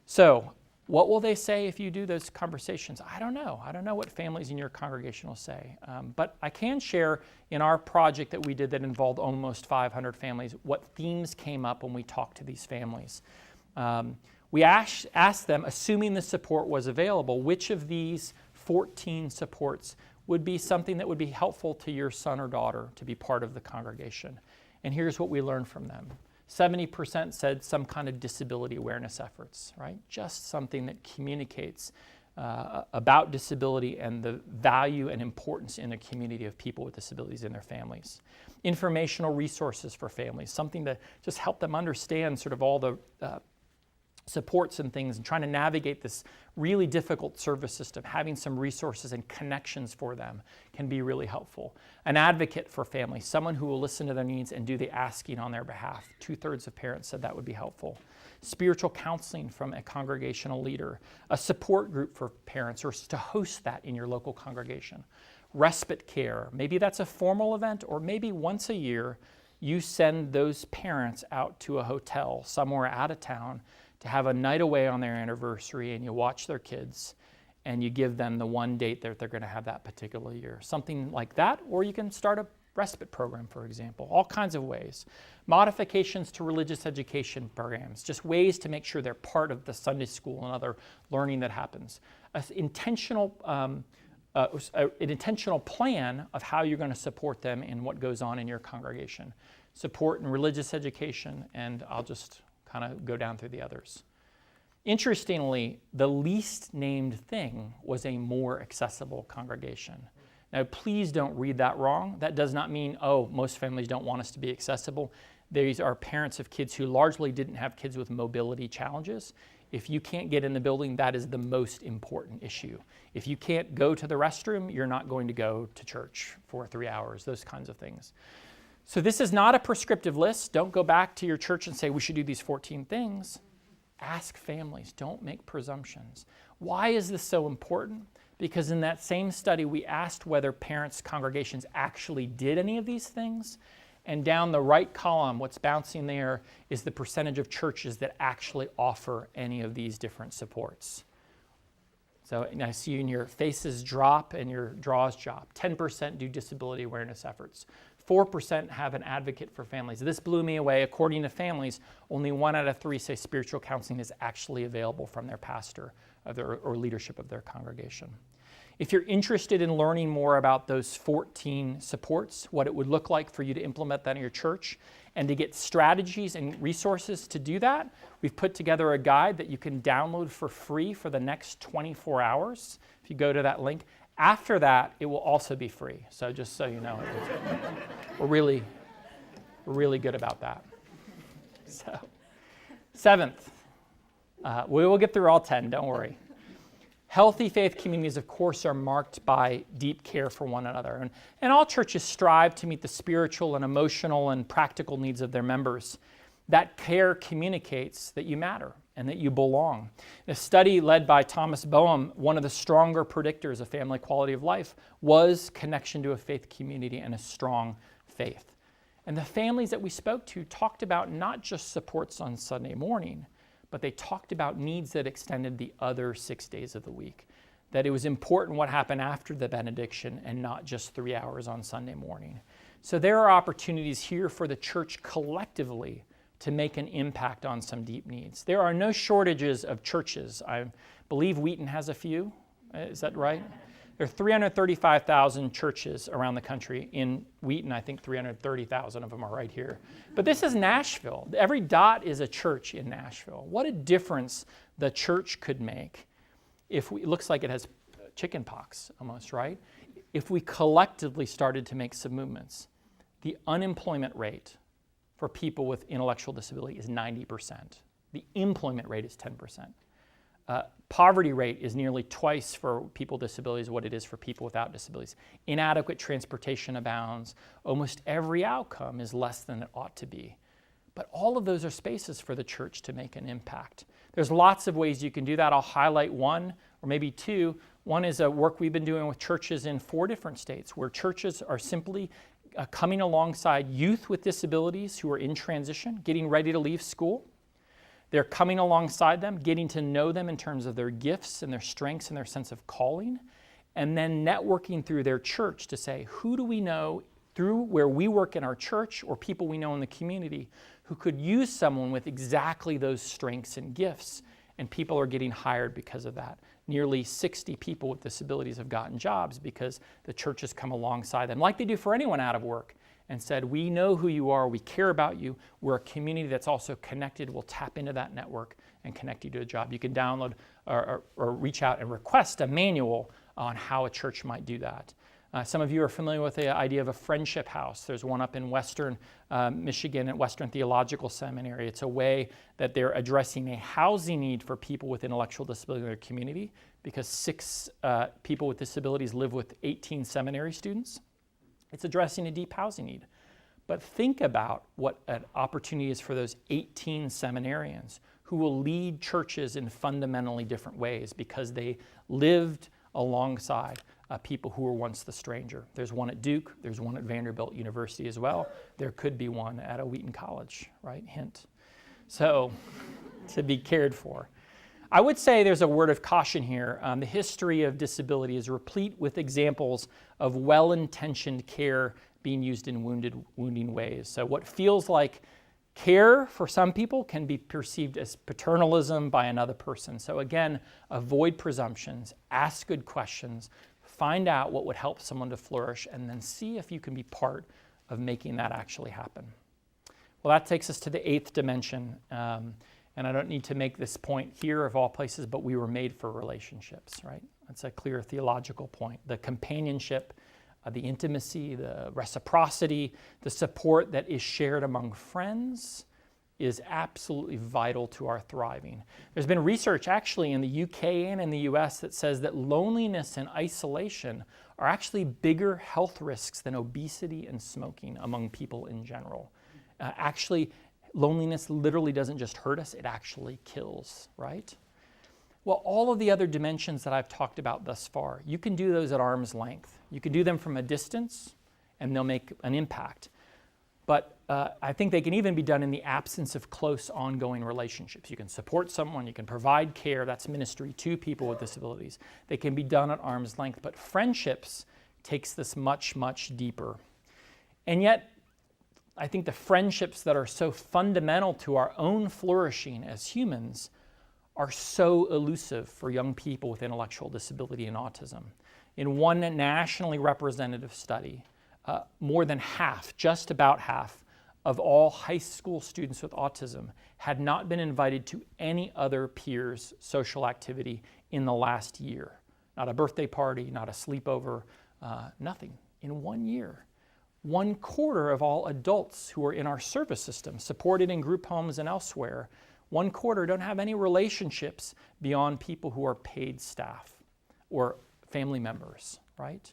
So what will they say if you do those conversations? I don't know. I don't know what families in your congregation will say. But I can share in our project that we did that involved almost 500 families, what themes came up when we talked to these families. We asked them, assuming the support was available, which of these 14 supports would be something that would be helpful to your son or daughter to be part of the congregation. And here's what we learned from them. 70% said some kind of disability awareness efforts, right? Just something that communicates about disability and the value and importance in the community of people with disabilities and their families. Informational resources for families, something to just help them understand sort of all the supports and things, and trying to navigate this really difficult service system. Having some resources and connections for them can be really helpful. An advocate for families, someone who will listen to their needs and do the asking on their behalf. 2/3 of parents said that would be helpful. Spiritual counseling from a congregational leader. A support group for parents, or to host that in your local congregation. Respite care, maybe that's a formal event, or maybe once a year you send those parents out to a hotel somewhere out of town to have a night away on their anniversary, and you watch their kids and you give them the one date that they're going to have that particular year. Something like that, or you can start a respite program, for example. All kinds of ways. Modifications to religious education programs, just ways to make sure they're part of the Sunday school and other learning that happens. An intentional plan of how you're going to support them in what goes on in your congregation. Support in religious education, and I'll just kind of go down through the others. Interestingly, the least named thing was a more accessible congregation. Now, please don't read that wrong. That does not mean, oh, most families don't want us to be accessible. These are parents of kids who largely didn't have kids with mobility challenges. If you can't get in the building, that is the most important issue. If you can't go to the restroom, you're not going to go to church for 3 hours, those kinds of things. So this is not a prescriptive list. Don't go back to your church and say we should do these 14 things. Ask families. Don't make presumptions. Why is this so important? Because in that same study, we asked whether parents' congregations actually did any of these things. And down the right column, what's bouncing there is the percentage of churches that actually offer any of these different supports. So I see in your faces drop and your draws drop. 10% do disability awareness efforts. 4% have an advocate for families. This blew me away. According to families, only 1 out of 3 say spiritual counseling is actually available from their pastor or leadership of their congregation. If you're interested in learning more about those 14 supports, what it would look like for you to implement that in your church, and to get strategies and resources to do that, we've put together a guide that you can download for free for the next 24 hours. If you go to that link, after that, it will also be free. So just so you know, we're really good about that. So, 7th, we will get through all 10, don't worry. Healthy faith communities, of course, are marked by deep care for one another. And all churches strive to meet the spiritual and emotional and practical needs of their members. That care communicates that you matter and that you belong. In a study led by Thomas Boehm, one of the stronger predictors of family quality of life was connection to a faith community and a strong faith. And the families that we spoke to talked about not just supports on Sunday morning, but they talked about needs that extended the other 6 days of the week. That it was important what happened after the benediction and not just 3 hours on Sunday morning. So there are opportunities here for the church collectively to make an impact on some deep needs. There are no shortages of churches. I believe Wheaton has a few. Is that right? There are 335,000 churches around the country. In Wheaton, I think 330,000 of them are right here. But this is Nashville. Every dot is a church in Nashville. What a difference the church could make if it looks like it has chicken pox almost, right? If we collectively started to make some movements. The unemployment rate for people with intellectual disability is 90%. The employment rate is 10%. Poverty rate is nearly twice for people with disabilities what it is for people without disabilities. Inadequate transportation abounds. Almost every outcome is less than it ought to be. But all of those are spaces for the church to make an impact. There's lots of ways you can do that. I'll highlight one or maybe two. One is a work we've been doing with churches in 4 different states, where churches are simply coming alongside youth with disabilities who are in transition, getting ready to leave school. They're coming alongside them, getting to know them in terms of their gifts and their strengths and their sense of calling, and then networking through their church to say, who do we know through where we work in our church or people we know in the community who could use someone with exactly those strengths and gifts? And people are getting hired because of that. Nearly 60 people with disabilities have gotten jobs because the church has come alongside them, like they do for anyone out of work, and said, we know who you are, we care about you, we're a community that's also connected, we'll tap into that network and connect you to a job. You can download or reach out and request a manual on how a church might do that. Some of you are familiar with the idea of a friendship house. There's one up in Western Michigan at Western Theological Seminary. It's a way that they're addressing a housing need for people with intellectual disability in their community, because 6 people with disabilities live with 18 seminary students. It's addressing a deep housing need. But think about what an opportunity is for those 18 seminarians who will lead churches in fundamentally different ways because they lived alongside people who were once the stranger. There's one at Duke, there's one at Vanderbilt University as well. There could be one at a Wheaton college, right? Hint. So, to be cared for. I would say there's a word of caution here. The history of disability is replete with examples of well-intentioned care being used in wounding ways. So what feels like care for some people can be perceived as paternalism by another person. So again, avoid presumptions, ask good questions, find out what would help someone to flourish, and then see if you can be part of making that actually happen. Well, that takes us to the 8th dimension. And I don't need to make this point here of all places, but we were made for relationships, right? That's a clear theological point. The companionship, the intimacy, the reciprocity, the support that is shared among friends is absolutely vital to our thriving. There's been research actually in the UK and in the US that says that loneliness and isolation are actually bigger health risks than obesity and smoking among people in general. Actually, loneliness literally doesn't just hurt us, it actually kills, right? Well, all of the other dimensions that I've talked about thus far, you can do those at arm's length. You can do them from a distance, and they'll make an impact. But I think they can even be done in the absence of close, ongoing relationships. You can support someone, you can provide care, that's ministry to people with disabilities. They can be done at arm's length, but friendships takes this much, much deeper. And yet, I think the friendships that are so fundamental to our own flourishing as humans are so elusive for young people with intellectual disability and autism. In one nationally representative study, more than half, just about half, of all high school students with autism had not been invited to any other peers' social activity in the last year. Not a birthday party, not a sleepover, nothing. In 1 year. 1/4 of all adults who are in our service system, supported in group homes and elsewhere, 1/4 don't have any relationships beyond people who are paid staff or family members, right?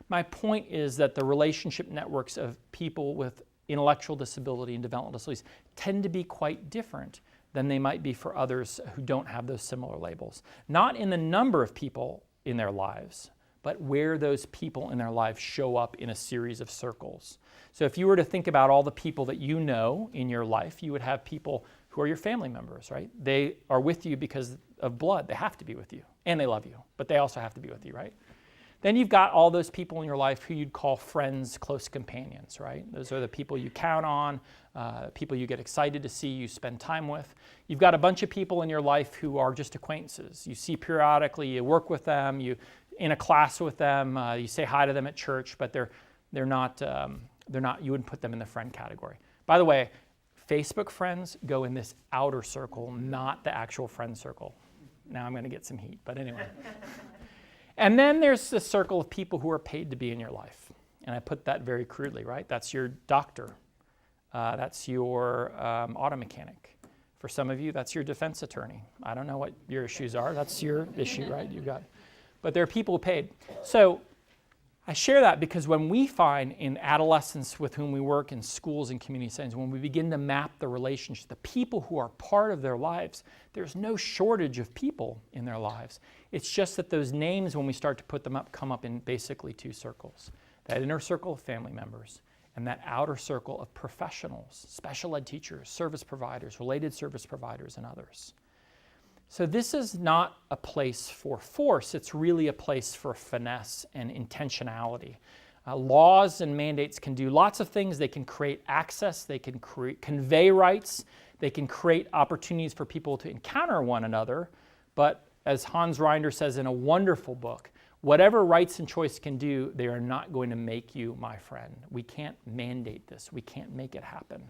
My point is that the relationship networks of people with intellectual disability and developmental disabilities tend to be quite different than they might be for others who don't have those similar labels. Not in the number of people in their lives, but where those people in their lives show up in a series of circles. So if you were to think about all the people that you know in your life, you would have people who are your family members, right? They are with you because of blood. They have to be with you, and they love you, but they also have to be with you, right? Then you've got all those people in your life who you'd call friends, close companions, right? Those are the people you count on, people you get excited to see, you spend time with. You've got a bunch of people in your life who are just acquaintances. You see periodically, you work with them, you in a class with them, you say hi to them at church, but they're not, you wouldn't put them in the friend category. By the way, Facebook friends go in this outer circle, not the actual friend circle. Now I'm going to get some heat, but anyway. And then there's the circle of people who are paid to be in your life. And I put that very crudely, right? That's your doctor. That's your auto mechanic. For some of you, that's your defense attorney. I don't know what your issues are. That's your issue, right? But there are people who paid. So I share that because when we find in adolescents with whom we work in schools and community settings, when we begin to map the relationships, the people who are part of their lives, there's no shortage of people in their lives. It's just that those names, when we start to put them up, come up in basically two circles. That inner circle of family members and that outer circle of professionals, special ed teachers, service providers, related service providers, and others. So this is not a place for force, it's really a place for finesse and intentionality. Laws and mandates can do lots of things. They can create access, they can convey rights, they can create opportunities for people to encounter one another, but as Hans Reinder says in a wonderful book, whatever rights and choice can do, they are not going to make you my friend. We can't mandate this. We can't make it happen.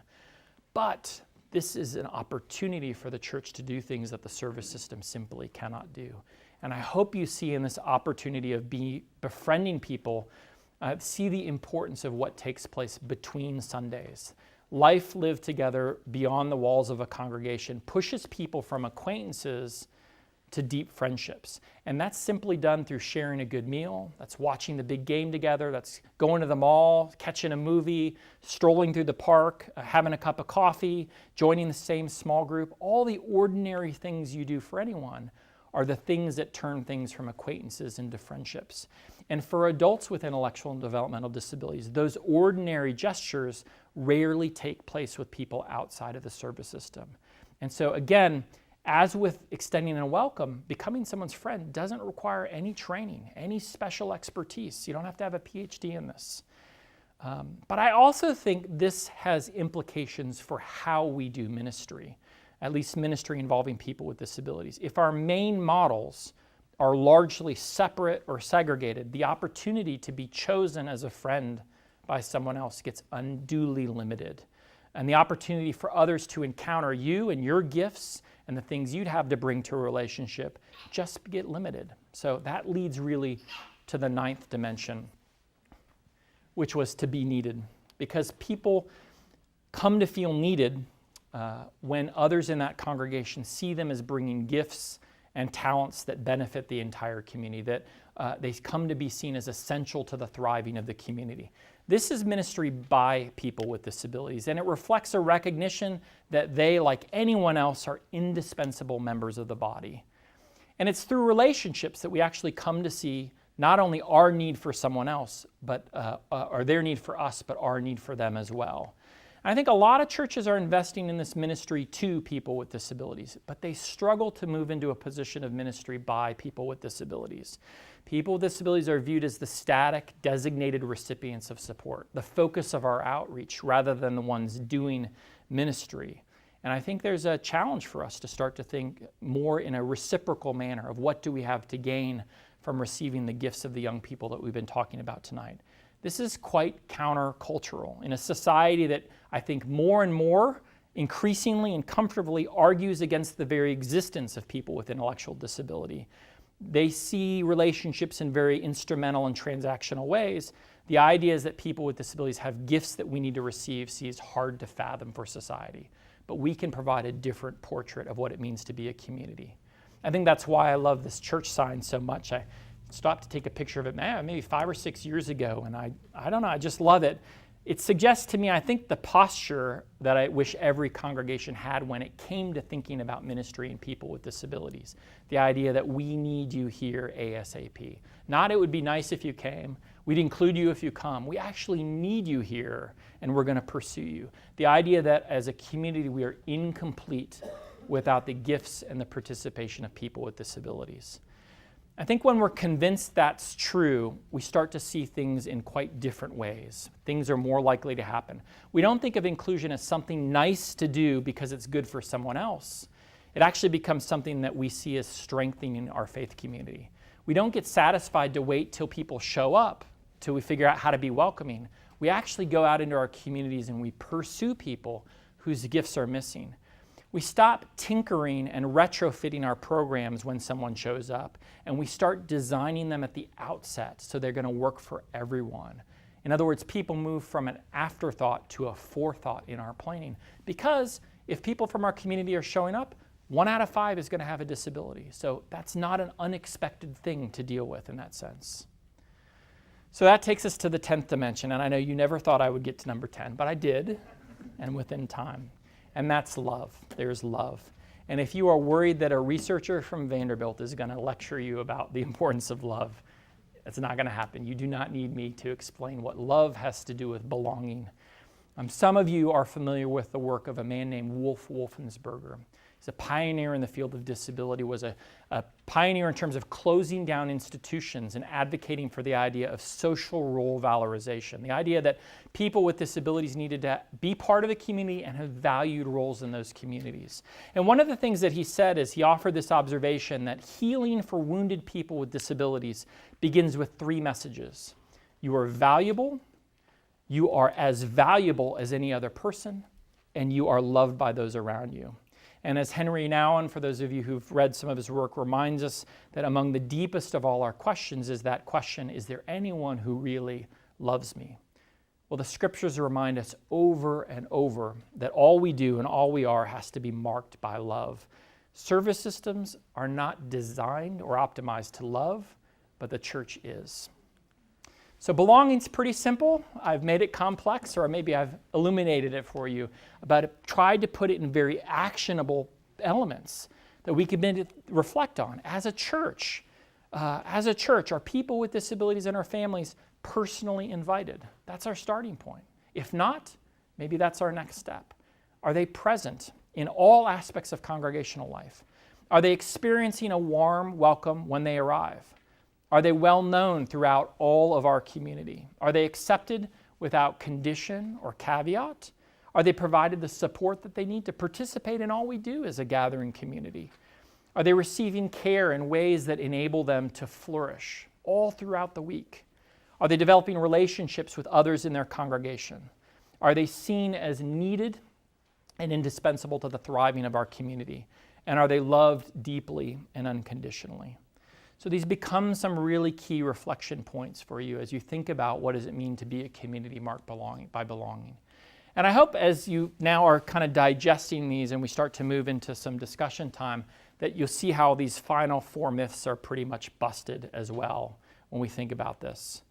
But this is an opportunity for the church to do things that the service system simply cannot do. And I hope you see in this opportunity of befriending people, see the importance of what takes place between Sundays. Life lived together beyond the walls of a congregation pushes people from acquaintances to deep friendships. And that's simply done through sharing a good meal, that's watching the big game together, that's going to the mall, catching a movie, strolling through the park, having a cup of coffee, joining the same small group. All the ordinary things you do for anyone are the things that turn things from acquaintances into friendships. And for adults with intellectual and developmental disabilities, those ordinary gestures rarely take place with people outside of the service system. And so again, as with extending a welcome, becoming someone's friend doesn't require any training, any special expertise. You don't have to have a PhD in this. But I also think this has implications for how we do ministry, at least ministry involving people with disabilities. If our main models are largely separate or segregated, the opportunity to be chosen as a friend by someone else gets unduly limited. And the opportunity for others to encounter you and your gifts and the things you'd have to bring to a relationship just get limited. So that leads really to the ninth dimension, which was to be needed. Because people come to feel needed when others in that congregation see them as bringing gifts and talents that benefit the entire community, that they come to be seen as essential to the thriving of the community. This is ministry by people with disabilities, and it reflects a recognition that they, like anyone else, are indispensable members of the body. And it's through relationships that we actually come to see not only our need for someone else, but or their need for us, but our need for them as well. And I think a lot of churches are investing in this ministry to people with disabilities, but they struggle to move into a position of ministry by people with disabilities. People with disabilities are viewed as the static, designated recipients of support, the focus of our outreach, rather than the ones doing ministry. And I think there's a challenge for us to start to think more in a reciprocal manner of what do we have to gain from receiving the gifts of the young people that we've been talking about tonight. This is quite countercultural in a society that I think more and more, increasingly and comfortably argues against the very existence of people with intellectual disability. They see relationships in very instrumental and transactional ways. The idea is that people with disabilities have gifts that we need to receive seems hard to fathom for society. But we can provide a different portrait of what it means to be a community. I think that's why I love this church sign so much. I stopped to take a picture of it maybe 5 or 6 years ago, and I don't know, I just love it. It suggests to me, I think, the posture that I wish every congregation had when it came to thinking about ministry and people with disabilities. The idea that we need you here ASAP. Not it would be nice if you came. We'd include you if you come. We actually need you here, and we're going to pursue you. The idea that as a community we are incomplete without the gifts and the participation of people with disabilities. I think when we're convinced that's true, we start to see things in quite different ways. Things are more likely to happen. We don't think of inclusion as something nice to do because it's good for someone else. It actually becomes something that we see as strengthening our faith community. We don't get satisfied to wait till people show up, till we figure out how to be welcoming. We actually go out into our communities and we pursue people whose gifts are missing. We stop tinkering and retrofitting our programs when someone shows up, and we start designing them at the outset so they're going to work for everyone. In other words, people move from an afterthought to a forethought in our planning, because If people from our community are showing up, 1 out of 5 is going to have a disability. So that's not an unexpected thing to deal with in that sense. So that takes us to the 10th dimension, and I know you never thought I would get to number 10, but I did, and within time. And that's love. There's love. And if you are worried that a researcher from Vanderbilt is going to lecture you about the importance of love, it's not going to happen. You do not need me to explain what love has to do with belonging. Some of you are familiar with the work of a man named Wolf Wolfensberger. He's a pioneer in the field of disability, was a pioneer in terms of closing down institutions and advocating for the idea of social role valorization, the idea that people with disabilities needed to be part of the community and have valued roles in those communities. And one of the things that he said is he offered this observation that healing for wounded people with disabilities begins with 3 messages. You are valuable, you are as valuable as any other person, and you are loved by those around you. And as Henry Nouwen, for those of you who've read some of his work, reminds us that among the deepest of all our questions is that question, is there anyone who really loves me? Well, the scriptures remind us over and over that all we do and all we are has to be marked by love. Service systems are not designed or optimized to love, but the church is. So belonging's pretty simple. I've made it complex, or maybe I've illuminated it for you, but tried to put it in very actionable elements that we can reflect on. As a church, are people with disabilities and our families personally invited? That's our starting point. If not, maybe that's our next step. Are they present in all aspects of congregational life? Are they experiencing a warm welcome when they arrive? Are they well known throughout all of our community? Are they accepted without condition or caveat? Are they provided the support that they need to participate in all we do as a gathering community? Are they receiving care in ways that enable them to flourish all throughout the week? Are they developing relationships with others in their congregation? Are they seen as needed and indispensable to the thriving of our community? And are they loved deeply and unconditionally? So these become some really key reflection points for you as you think about what does it mean to be a community marked by belonging. And I hope as you now are kind of digesting these and we start to move into some discussion time, that you'll see how these final 4 myths are pretty much busted as well when we think about this.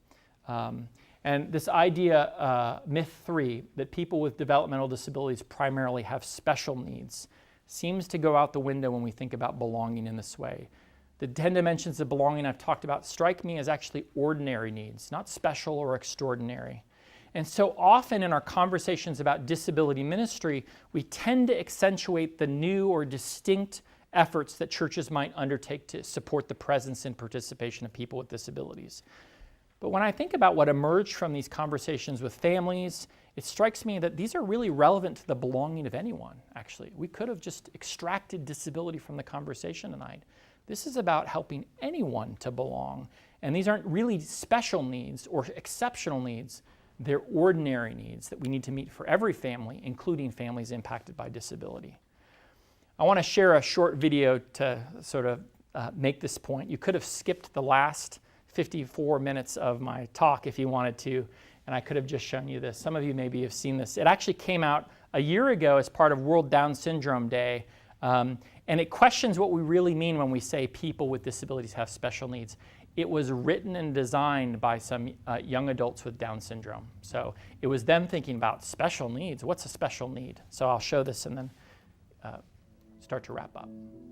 And this idea, myth 3, that people with developmental disabilities primarily have special needs, seems to go out the window when we think about belonging in this way. The 10 dimensions of belonging I've talked about strike me as actually ordinary needs, not special or extraordinary. And so often in our conversations about disability ministry, we tend to accentuate the new or distinct efforts that churches might undertake to support the presence and participation of people with disabilities. But when I think about what emerged from these conversations with families, it strikes me that these are really relevant to the belonging of anyone, actually. We could have just extracted disability from the conversation tonight. This is about helping anyone to belong. And these aren't really special needs or exceptional needs. They're ordinary needs that we need to meet for every family, including families impacted by disability. I want to share a short video to sort of make this point. You could have skipped the last 54 minutes of my talk if you wanted to, and I could have just shown you this. Some of you maybe have seen this. It actually came out a year ago as part of World Down Syndrome Day. And it questions what we really mean when we say people with disabilities have special needs. It was written and designed by some young adults with Down syndrome. So it was them thinking about special needs. What's a special need? So I'll show this and then start to wrap up.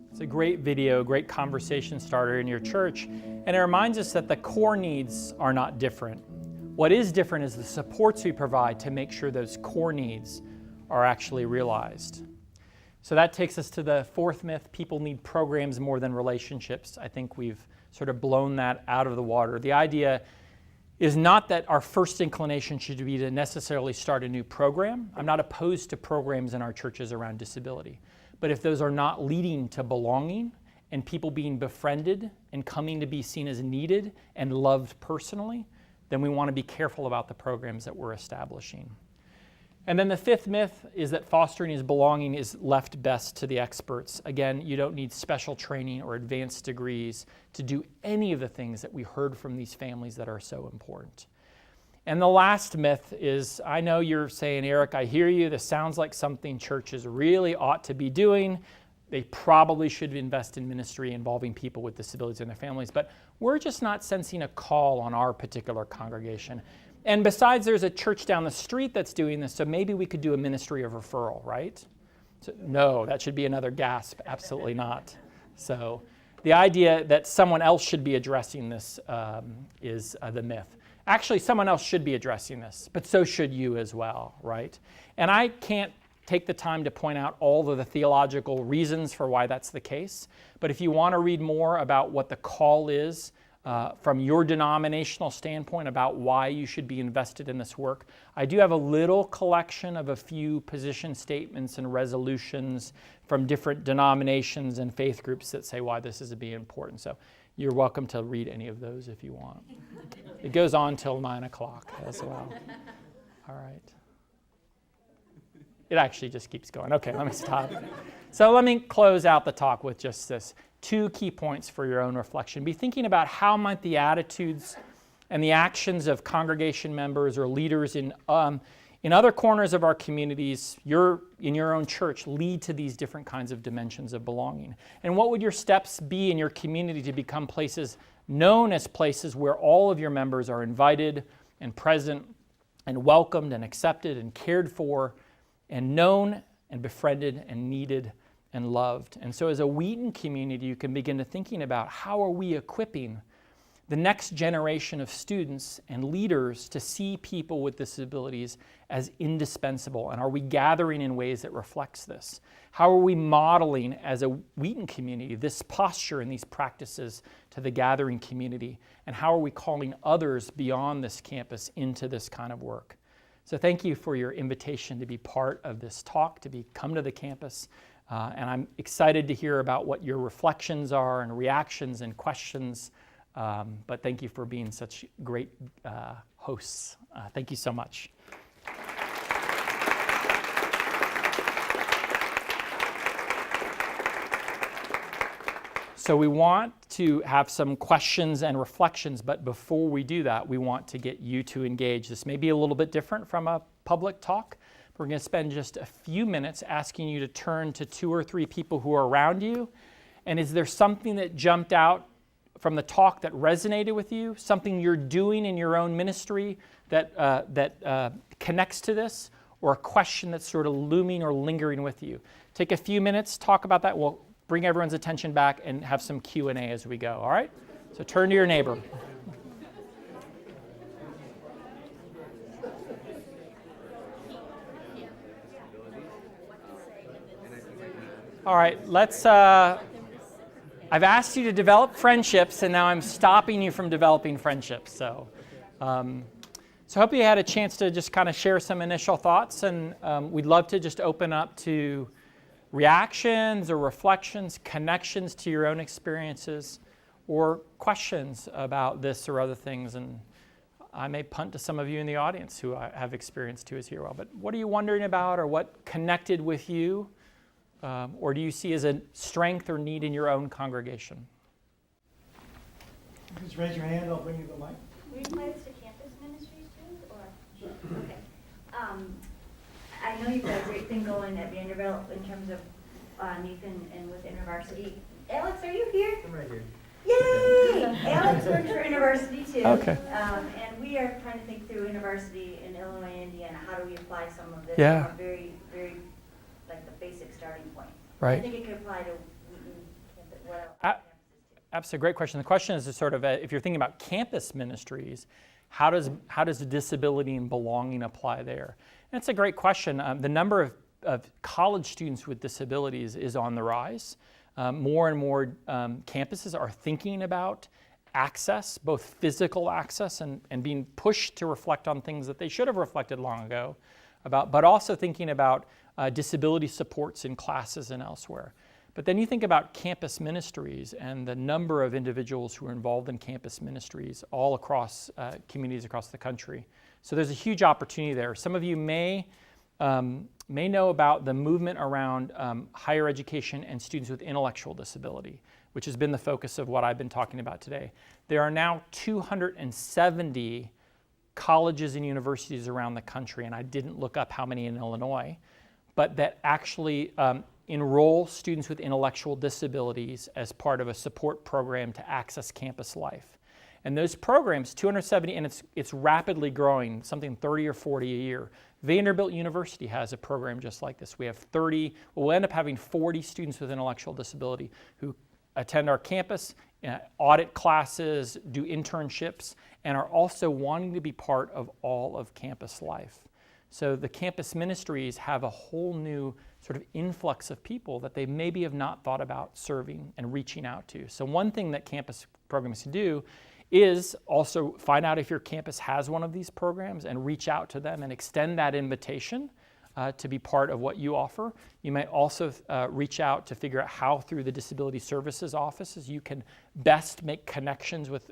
It's a great video, great conversation starter in your church. And it reminds us that the core needs are not different. What is different is the supports we provide to make sure those core needs are actually realized. So that takes us to the 4th myth, people need programs more than relationships. I think we've sort of blown that out of the water. The idea is not that our first inclination should be to necessarily start a new program. I'm not opposed to programs in our churches around disability. But if those are not leading to belonging and people being befriended and coming to be seen as needed and loved personally, then we want to be careful about the programs that we're establishing. And then the 5th myth is that fostering his belonging is left best to the experts. Again, you don't need special training or advanced degrees to do any of the things that we heard from these families that are so important. And the last myth is, I know you're saying, Eric, I hear you. This sounds like something churches really ought to be doing. They probably should invest in ministry involving people with disabilities and their families, but we're just not sensing a call on our particular congregation. And besides, there's a church down the street that's doing this, so maybe we could do a ministry of referral, right? So, no, that should be another gasp. Absolutely not. So the idea that someone else should be addressing this is the myth. Actually, someone else should be addressing this, but so should you as well, right? And I can't take the time to point out all of the theological reasons for why that's the case, but if you want to read more about what the call is from your denominational standpoint about why you should be invested in this work, I do have a little collection of a few position statements and resolutions from different denominations and faith groups that say why this is being important. So you're welcome to read any of those if you want. It goes on till 9 o'clock as well. All right. It actually just keeps going. Okay, let me stop. So let me close out the talk with just this. 2 key points for your own reflection. Be thinking about how might the attitudes and the actions of congregation members or leaders in other corners of our communities, in your own church, lead to these different kinds of dimensions of belonging. And what would your steps be in your community to become places known as places where all of your members are invited and present and welcomed and accepted and cared for and known and befriended and needed and loved. And so as a Wheaton community, you can begin to thinking about how are we equipping the next generation of students and leaders to see people with disabilities as indispensable, and are we gathering in ways that reflects this? How are we modeling as a Wheaton community this posture and these practices to the gathering community, and how are we calling others beyond this campus into this kind of work? So thank you for your invitation to be part of this talk, to come to the campus, and I'm excited to hear about what your reflections are and reactions and questions. But thank you for being such great hosts. Thank you so much. So we want to have some questions and reflections, but before we do that, we want to get you to engage. This may be a little bit different from a public talk. We're going to spend just a few minutes asking you to turn to 2 or 3 people who are around you. And is there something that jumped out from the talk that resonated with you, something you're doing in your own ministry that connects to this, or a question that's sort of looming or lingering with you? Take a few minutes, talk about that. We'll bring everyone's attention back and have some Q&A as we go, all right? So turn to your neighbor. All right, let's... I've asked you to develop friendships, and now I'm stopping you from developing friendships. So I hope you had a chance to just kind of share some initial thoughts, and we'd love to just open up to reactions or reflections, connections to your own experiences, or questions about this or other things. And I may punt to some of you in the audience who I have experience too as here well. But what are you wondering about, or what connected with you? Or do you see as a strength or need in your own congregation? Just raise your hand, I'll bring you the mic. Were you invited to campus ministries too, or? Sure. Okay. I know you've got a great thing going at Vanderbilt in terms of Nathan and with InterVarsity. Alex, are you here? I'm right here. Yay! Alex works for InterVarsity too. Okay. And we are trying to think through InterVarsity in Illinois and Indiana. How do we apply some of this? Yeah. From a very, very, like the basic starting point. Right. I think it could apply to Wheaton campus, what else? Absolutely, great question. The question is sort of, if you're thinking about campus ministries, how does disability and belonging apply there? And it's a great question. The number of college students with disabilities is on the rise. More and more campuses are thinking about access, both physical access and being pushed to reflect on things that they should have reflected long ago about, but also thinking about disability supports in classes and elsewhere. But then you think about campus ministries and the number of individuals who are involved in campus ministries all across communities across the country. So there's a huge opportunity there. Some of you may know about the movement around higher education and students with intellectual disability, which has been the focus of what I've been talking about today. There are now 270 colleges and universities around the country, and I didn't look up how many in Illinois, but that actually enroll students with intellectual disabilities as part of a support program to access campus life. And those programs, 270, and it's rapidly growing, something 30 or 40 a year. Vanderbilt University has a program just like this. We have 30, we'll end up having 40 students with intellectual disability who attend our campus, audit classes, do internships, and are also wanting to be part of all of campus life. So the campus ministries have a whole new sort of influx of people that they maybe have not thought about serving and reaching out to. So one thing that campus programs can do is also find out if your campus has one of these programs and reach out to them and extend that invitation to be part of what you offer. You might also reach out to figure out how through the Disability Services offices you can best make connections with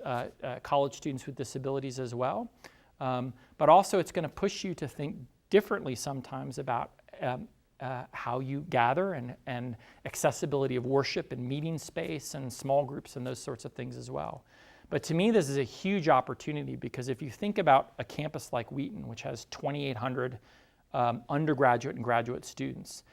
college students with disabilities as well. But also it's going to push you to think differently sometimes about how you gather and accessibility of worship and meeting space and small groups and those sorts of things as well. But to me, this is a huge opportunity because if you think about a campus like Wheaton, which has 2,800 undergraduate and graduate students,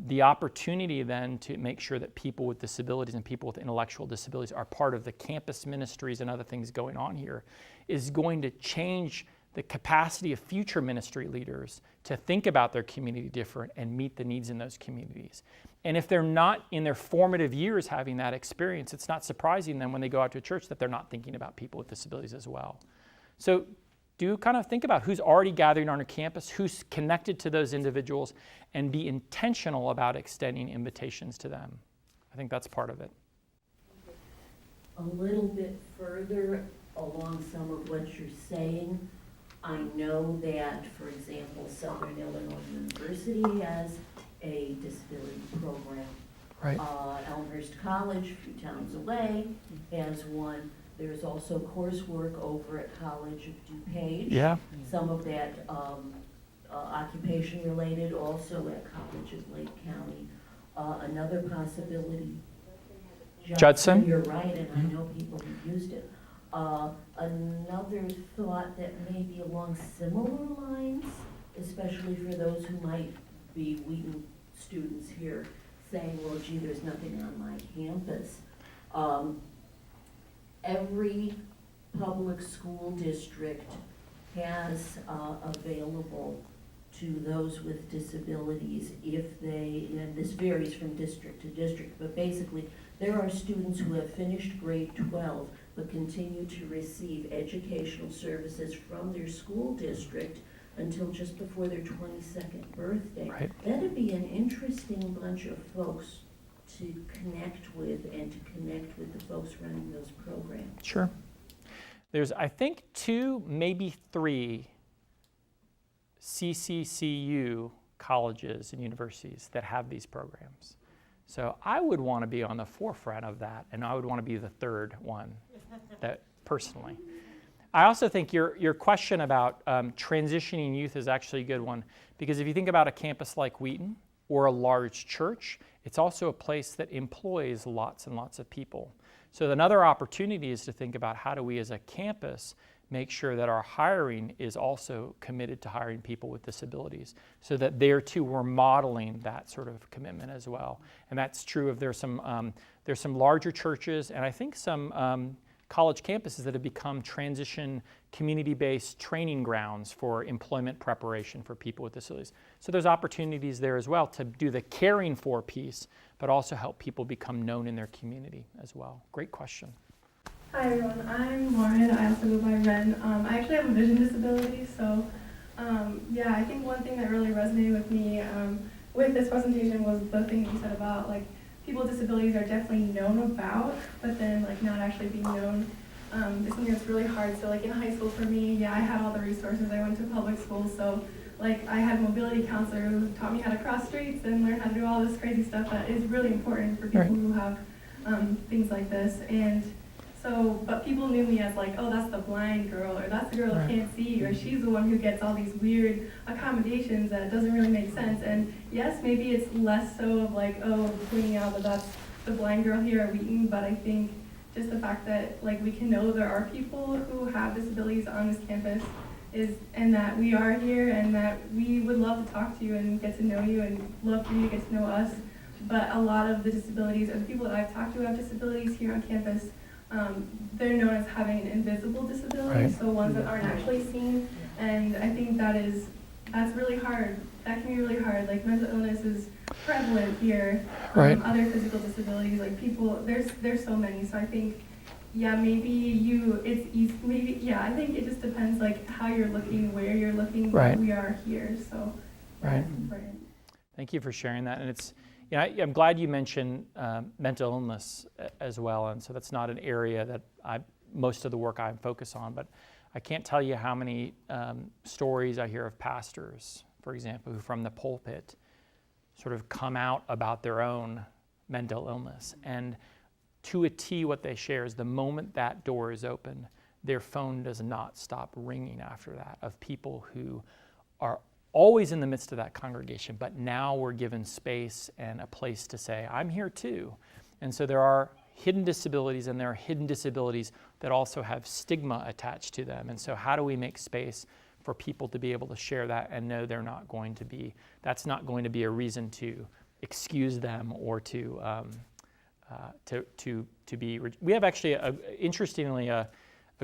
the opportunity then to make sure that people with disabilities and people with intellectual disabilities are part of the campus ministries and other things going on here is going to change the capacity of future ministry leaders to think about their community different and meet the needs in those communities. And if they're not in their formative years having that experience, it's not surprising then when they go out to a church that they're not thinking about people with disabilities as well. So do kind of think about who's already gathering on our campus, who's connected to those individuals, and be intentional about extending invitations to them. I think that's part of it. A little bit further along some of what you're saying, I know that, for example, Southern Illinois University has a disability program. Right. Elmhurst College, a few towns away, has one. There's also coursework over at College of DuPage. Yeah. Some of that occupation related also at College of Lake County. Another possibility. Judson? You're right, and I know people who've used it. Another thought that may be along similar lines, especially for those who might be Wheaton students here, saying, well, gee, there's nothing on my campus. Every public school district has available to those with disabilities if they, and this varies from district to district, but basically there are students who have finished grade 12 but continue to receive educational services from their school district until just before their 22nd birthday. Right. That'd be an interesting bunch of folks to connect with and to connect with the folks running those programs. Sure. There's, I think, 2, maybe 3 CCCU colleges and universities that have these programs. So I would want to be on the forefront of that, and I would want to be the third one, that personally. I also think your question about transitioning youth is actually a good one, because if you think about a campus like Wheaton or a large church, it's also a place that employs lots and lots of people. So another opportunity is to think about how do we as a campus make sure that our hiring is also committed to hiring people with disabilities, so that there too we're modeling that sort of commitment as well. And that's true of there's some larger churches, and I think some college campuses that have become transition community-based training grounds for employment preparation for people with disabilities. So there's opportunities there as well to do the caring for piece, but also help people become known in their community as well. Great question. Hi everyone, I'm Lauren. I also go by Ren. I actually have a vision disability, so yeah, I think one thing that really resonated with me with this presentation was the thing that you said about like people with disabilities are definitely known about, but then like not actually being known. It's something that's really hard. So like in high school for me, yeah, I had all the resources. I went to public school, so like I had a mobility counselor who taught me how to cross streets and learn how to do all this crazy stuff that is really important for people who have things like this. And so, but people knew me as like, oh, that's the blind girl, or that's the girl who can't see, or she's the one who gets all these weird accommodations that doesn't really make sense. And yes, maybe it's less so of like, oh, pointing out that that's the blind girl here at Wheaton, but I think just the fact that like we can know there are people who have disabilities on this campus and that we are here and that we would love to talk to you and get to know you and love for you to get to know us. But a lot of the disabilities, or the people that I've talked to who have disabilities here on campus, they're known as having an invisible disability, Right. so ones that aren't actually seen. And I think that's really hard. That can be really hard. Like mental illness is prevalent here. Right. Other physical disabilities, like people, there's so many. So I think, yeah, it's easy. Maybe, I think it just depends like how you're looking, where you're looking. Right. But we are here, so Right. that's important. Thank you for sharing that. And it's, I'm glad you mentioned mental illness as well. And so that's not an area that most of the work I focus on, but I can't tell you how many stories I hear of pastors, for example, who from the pulpit sort of come out about their own mental illness. And to a T, what they share is the moment that door is open, their phone does not stop ringing after that, of people who are always in the midst of that congregation, but now we're given space and a place to say, I'm here too. And so there are hidden disabilities, and there are hidden disabilities that also have stigma attached to them. And so how do we make space for people to be able to share that and know that's not going to be a reason to excuse them or to be. We have actually, interestingly, a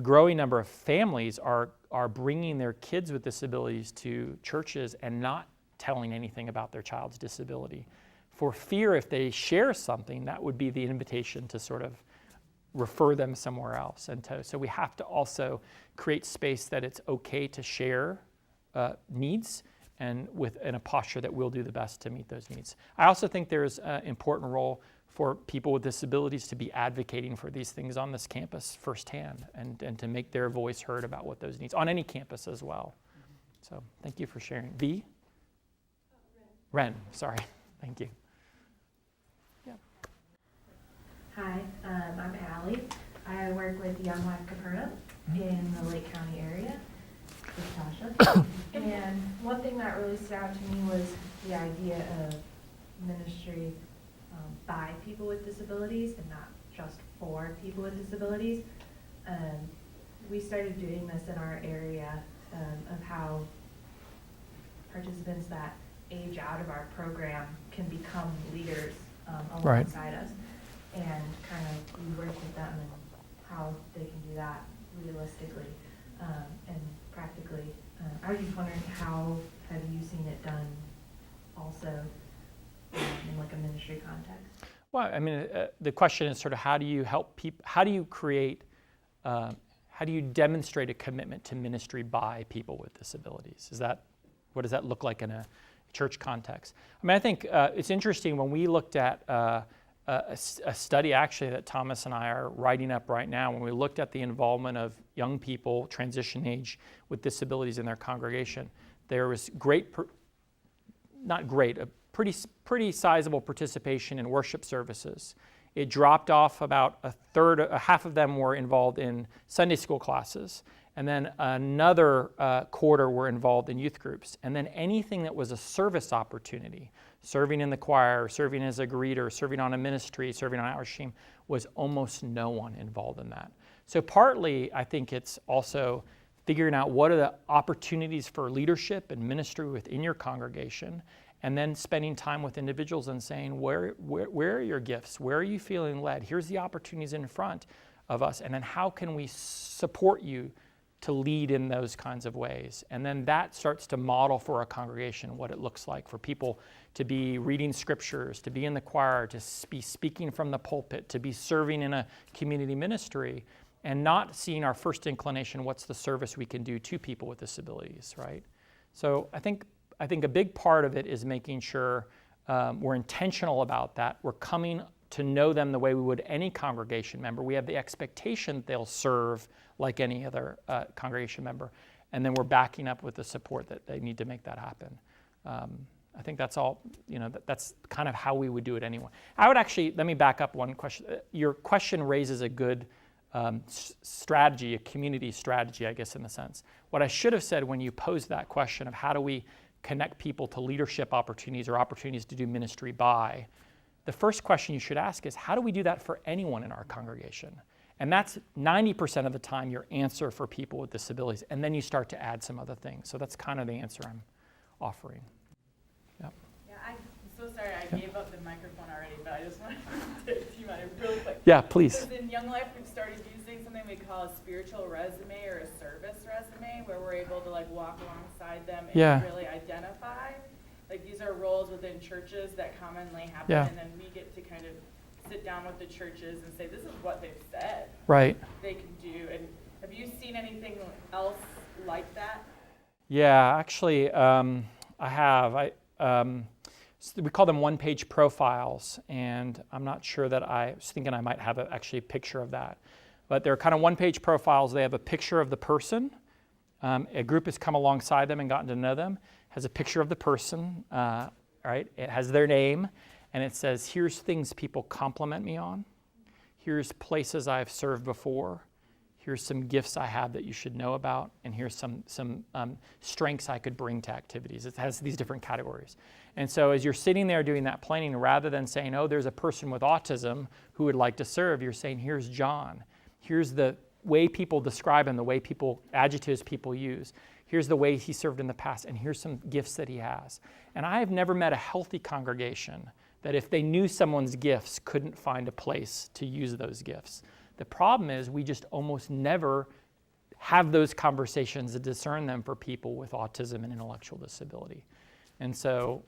growing number of families are bringing their kids with disabilities to churches and not telling anything about their child's disability, for fear if they share something, that would be the invitation to sort of refer them somewhere else. And so we have to also create space that it's okay to share needs, and in a posture that we'll do the best to meet those needs. I also think there's an important role for people with disabilities to be advocating for these things on this campus firsthand, and to make their voice heard about what those needs, on any campus as well. So thank you for sharing. V? Ren, sorry. Thank you. Hi, I'm Allie. I work with Young Life Capernaum in the Lake County area with Tasha. And one thing that really stood out to me was the idea of ministry by people with disabilities and not just for people with disabilities. We started doing this in our area of how participants that age out of our program can become leaders alongside us. And kind of we work with them and how they can do that realistically and practically. I was just wondering, how have you seen it done also in like a ministry context? Well, I mean, the question is sort of how do you help people, how do you demonstrate a commitment to ministry by people with disabilities? What does that look like in a church context? I mean, I think it's interesting when we looked at a study actually that Thomas and I are writing up right now, when we looked at the involvement of young people, transition age, with disabilities in their congregation. There was pretty sizable participation in worship services. It dropped off about half of them were involved in Sunday school classes, and then another quarter were involved in youth groups. And then anything that was a service opportunity, serving in the choir, serving as a greeter, serving on a ministry, serving on our team, was almost no one involved in that. So partly, I think it's also figuring out what are the opportunities for leadership and ministry within your congregation, and then spending time with individuals and saying, where are your gifts? Where are you feeling led? Here's the opportunities in front of us, and then how can we support you to lead in those kinds of ways? And then that starts to model for a congregation what it looks like for people to be reading scriptures, to be in the choir, to be speaking from the pulpit, to be serving in a community ministry, and not seeing our first inclination, what's the service we can do to people with disabilities, right? So I think a big part of it is making sure we're intentional about that. We're coming to know them the way we would any congregation member. We have the expectation that they'll serve like any other congregation member, and then we're backing up with the support that they need to make that happen. I think that's all, that's kind of how we would do it anyway. I would actually, let me back up one question. Your question raises a good strategy, a community strategy, I guess, in the sense. What I should have said when you posed that question of how do we connect people to leadership opportunities or opportunities to do ministry by, the first question you should ask is, how do we do that for anyone in our congregation? And that's 90% of the time your answer for people with disabilities. And then you start to add some other things. So that's kind of the answer I'm offering. Yep. Yeah, I'm so sorry I gave up the microphone already, but I just wanted to team on it real quick. Yeah, please. Because in Young Life, we've started using something we call a spiritual resume or a service resume, where we're able to like walk alongside them and really identify. Like these are roles within churches that commonly happen, and then we get to kind of sit down with the churches and say, this is what they've said they can do. And have you seen anything else like that? Yeah, actually, I have. We call them one-page profiles, and I'm not sure that I was thinking I might have actually a picture of that. But they're kind of one-page profiles. They have a picture of the person. A group has come alongside them and gotten to know them, has a picture of the person, right? It has their name, and it says, here's things people compliment me on. Here's places I've served before. Here's some gifts I have that you should know about, and here's some strengths I could bring to activities. It has these different categories. And so as you're sitting there doing that planning, rather than saying, oh, there's a person with autism who would like to serve, you're saying, here's John. Here's the way people describe him, the way adjectives people use. Here's the way he served in the past, and here's some gifts that he has. And I have never met a healthy congregation that if they knew someone's gifts, couldn't find a place to use those gifts. The problem is we just almost never have those conversations to discern them for people with autism and intellectual disability. And so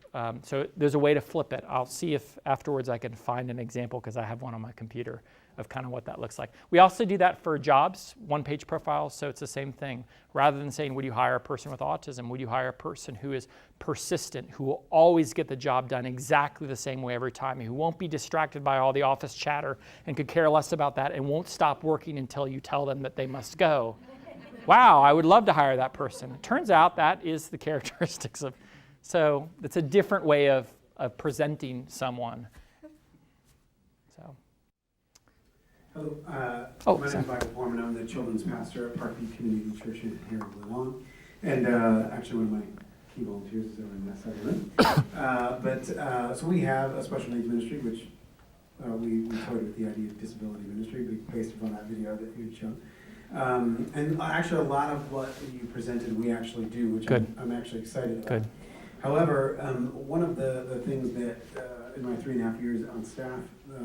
there's a way to flip it. I'll see if afterwards I can find an example, because I have one on my computer of kind of what that looks like. We also do that for jobs, one-page profiles, so it's the same thing. Rather than saying, would you hire a person with autism, would you hire a person who is persistent, who will always get the job done exactly the same way every time, who won't be distracted by all the office chatter and could care less about that and won't stop working until you tell them that they must go. Wow, I would love to hire that person. It turns out that is the characteristics of, so it's a different way of presenting someone. So. Hello, my name is Michael Foreman. I'm the children's pastor at Parkview Community Church here in Blue Lawn. And actually one of my key volunteers is over in that side of the room. So we have a special needs ministry, which we toyed with the idea of disability ministry based upon that video that you had shown. And actually a lot of what you presented we actually do, which I'm actually excited about. Good. However, one of the things that in my 3.5 years on staff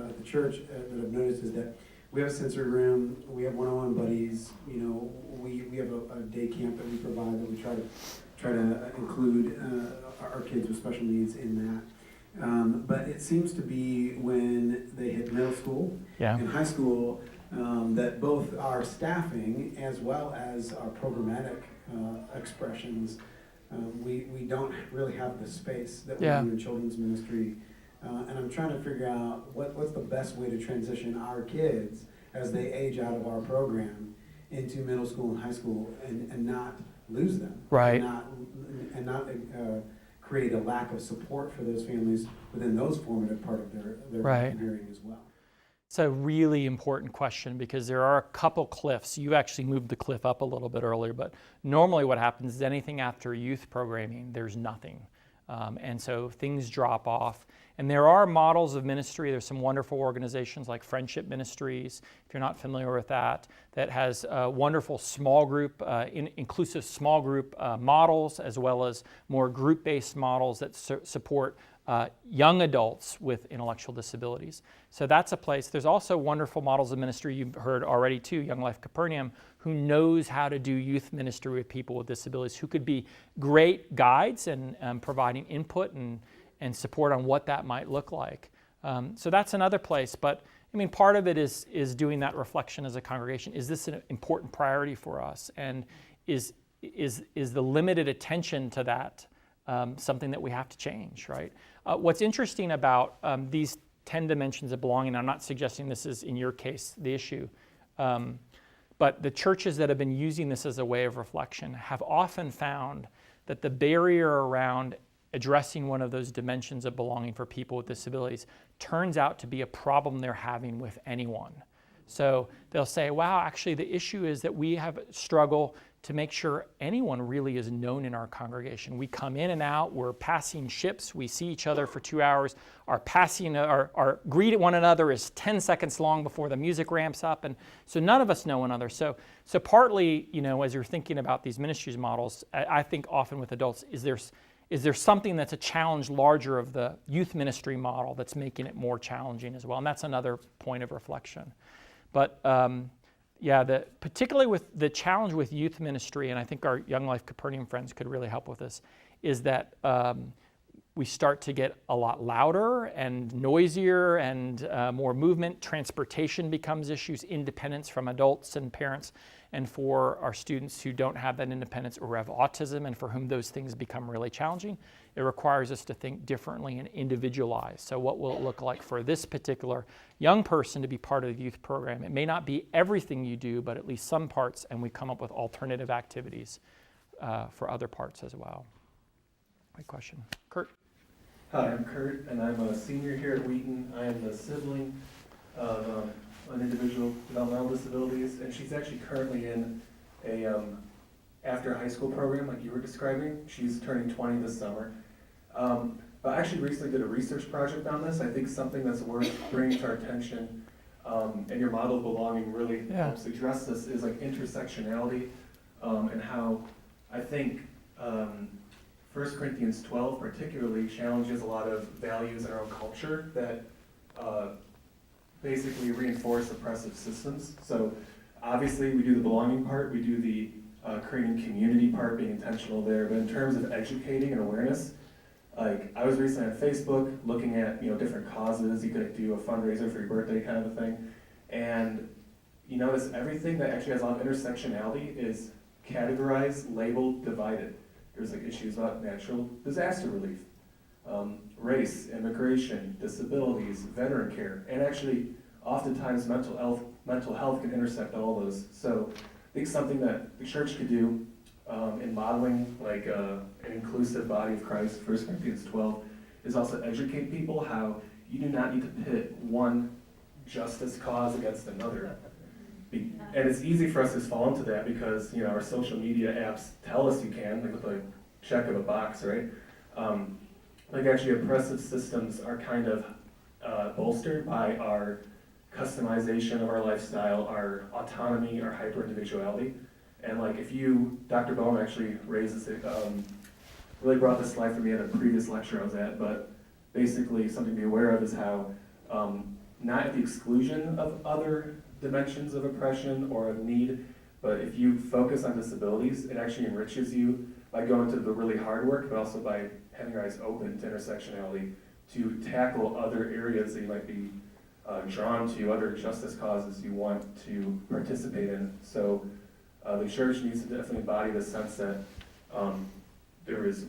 at the church that I've noticed is that we have a sensory room, we have one-on-one buddies, we have a day camp that we provide that we try to include our kids with special needs in that. But it seems to be when they hit middle school and high school that both our staffing as well as our programmatic expressions, we don't really have the space that we do in children's ministry. And I'm trying to figure out what's the best way to transition our kids as they age out of our program into middle school and high school and not lose them. Right. And not create a lack of support for those families within those formative part of their hearing as well. It's a really important question, because there are a couple cliffs. You actually moved the cliff up a little bit earlier, but normally what happens is anything after youth programming, there's nothing. And so things drop off. And there are models of ministry. There's some wonderful organizations like Friendship Ministries, if you're not familiar with that has wonderful small group, inclusive small group models, as well as more group-based models that support young adults with intellectual disabilities. So that's a place. There's also wonderful models of ministry you've heard already too, Young Life Capernaum, who knows how to do youth ministry with people with disabilities, who could be great guides and providing input and support on what that might look like. So that's another place. But I mean, part of it is doing that reflection as a congregation. Is this an important priority for us? And is the limited attention to that something that we have to change, right? What's interesting about these 10 dimensions of belonging, I'm not suggesting this is, in your case, the issue, but the churches that have been using this as a way of reflection have often found that the barrier around addressing one of those dimensions of belonging for people with disabilities turns out to be a problem they're having with anyone. So they'll say, wow, actually the issue is that we have struggle to make sure anyone really is known in our congregation. We come in and out, we're passing ships, we see each other for 2 hours. Our greet at one another is 10 seconds long before the music ramps up, and so none of us know one another. So partly, as you're thinking about these ministries models, I think often with adults, is there something that's a challenge larger of the youth ministry model that's making it more challenging as well? And that's another point of reflection. But particularly with the challenge with youth ministry, and I think our Young Life Capernaum friends could really help with this, is that we start to get a lot louder and noisier and more movement. Transportation becomes issues, independence from adults and parents, and for our students who don't have that independence or have autism and for whom those things become really challenging, it requires us to think differently and individualize. So what will it look like for this particular young person to be part of the youth program? It may not be everything you do, but at least some parts, and we come up with alternative activities for other parts as well. Great question. Kurt? Hi, I'm Kurt, and I'm a senior here at Wheaton. I am the sibling of an individual with developmental disabilities, and she's actually currently in a after high school program like you were describing. She's turning 20 this summer. But I actually recently did a research project on this. I think something that's worth bringing to our attention, and your model of belonging really helps address this, is like intersectionality, and how I think 1 Corinthians 12 particularly challenges a lot of values in our own culture that basically reinforce oppressive systems. So obviously we do the belonging part, we do the creating community part, being intentional there, but in terms of educating and awareness, like I was recently on Facebook looking at different causes. You could do a fundraiser for your birthday kind of a thing, and you notice everything that actually has a lot of intersectionality is categorized, labeled, divided. There's like issues about natural disaster relief, race, immigration, disabilities, veteran care, and actually oftentimes mental health can intersect all those. So I think something that the church could do in modeling like an inclusive body of Christ, 1 Corinthians 12, is also educate people how you do not need to pit one justice cause against another. And it's easy for us to fall into that because our social media apps tell us you can, like with a check of a box, right? Like actually oppressive systems are kind of bolstered by our customization of our lifestyle, our autonomy, our hyper-individuality. And like if Dr. Bowen actually raises it, really brought this slide for me at a previous lecture I was at, but basically something to be aware of is how not at the exclusion of other dimensions of oppression or of need, but if you focus on disabilities, it actually enriches you by going to the really hard work, but also by having your eyes open to intersectionality, to tackle other areas that you might be drawn to, other justice causes you want to participate in. So the church needs to definitely embody the sense that there is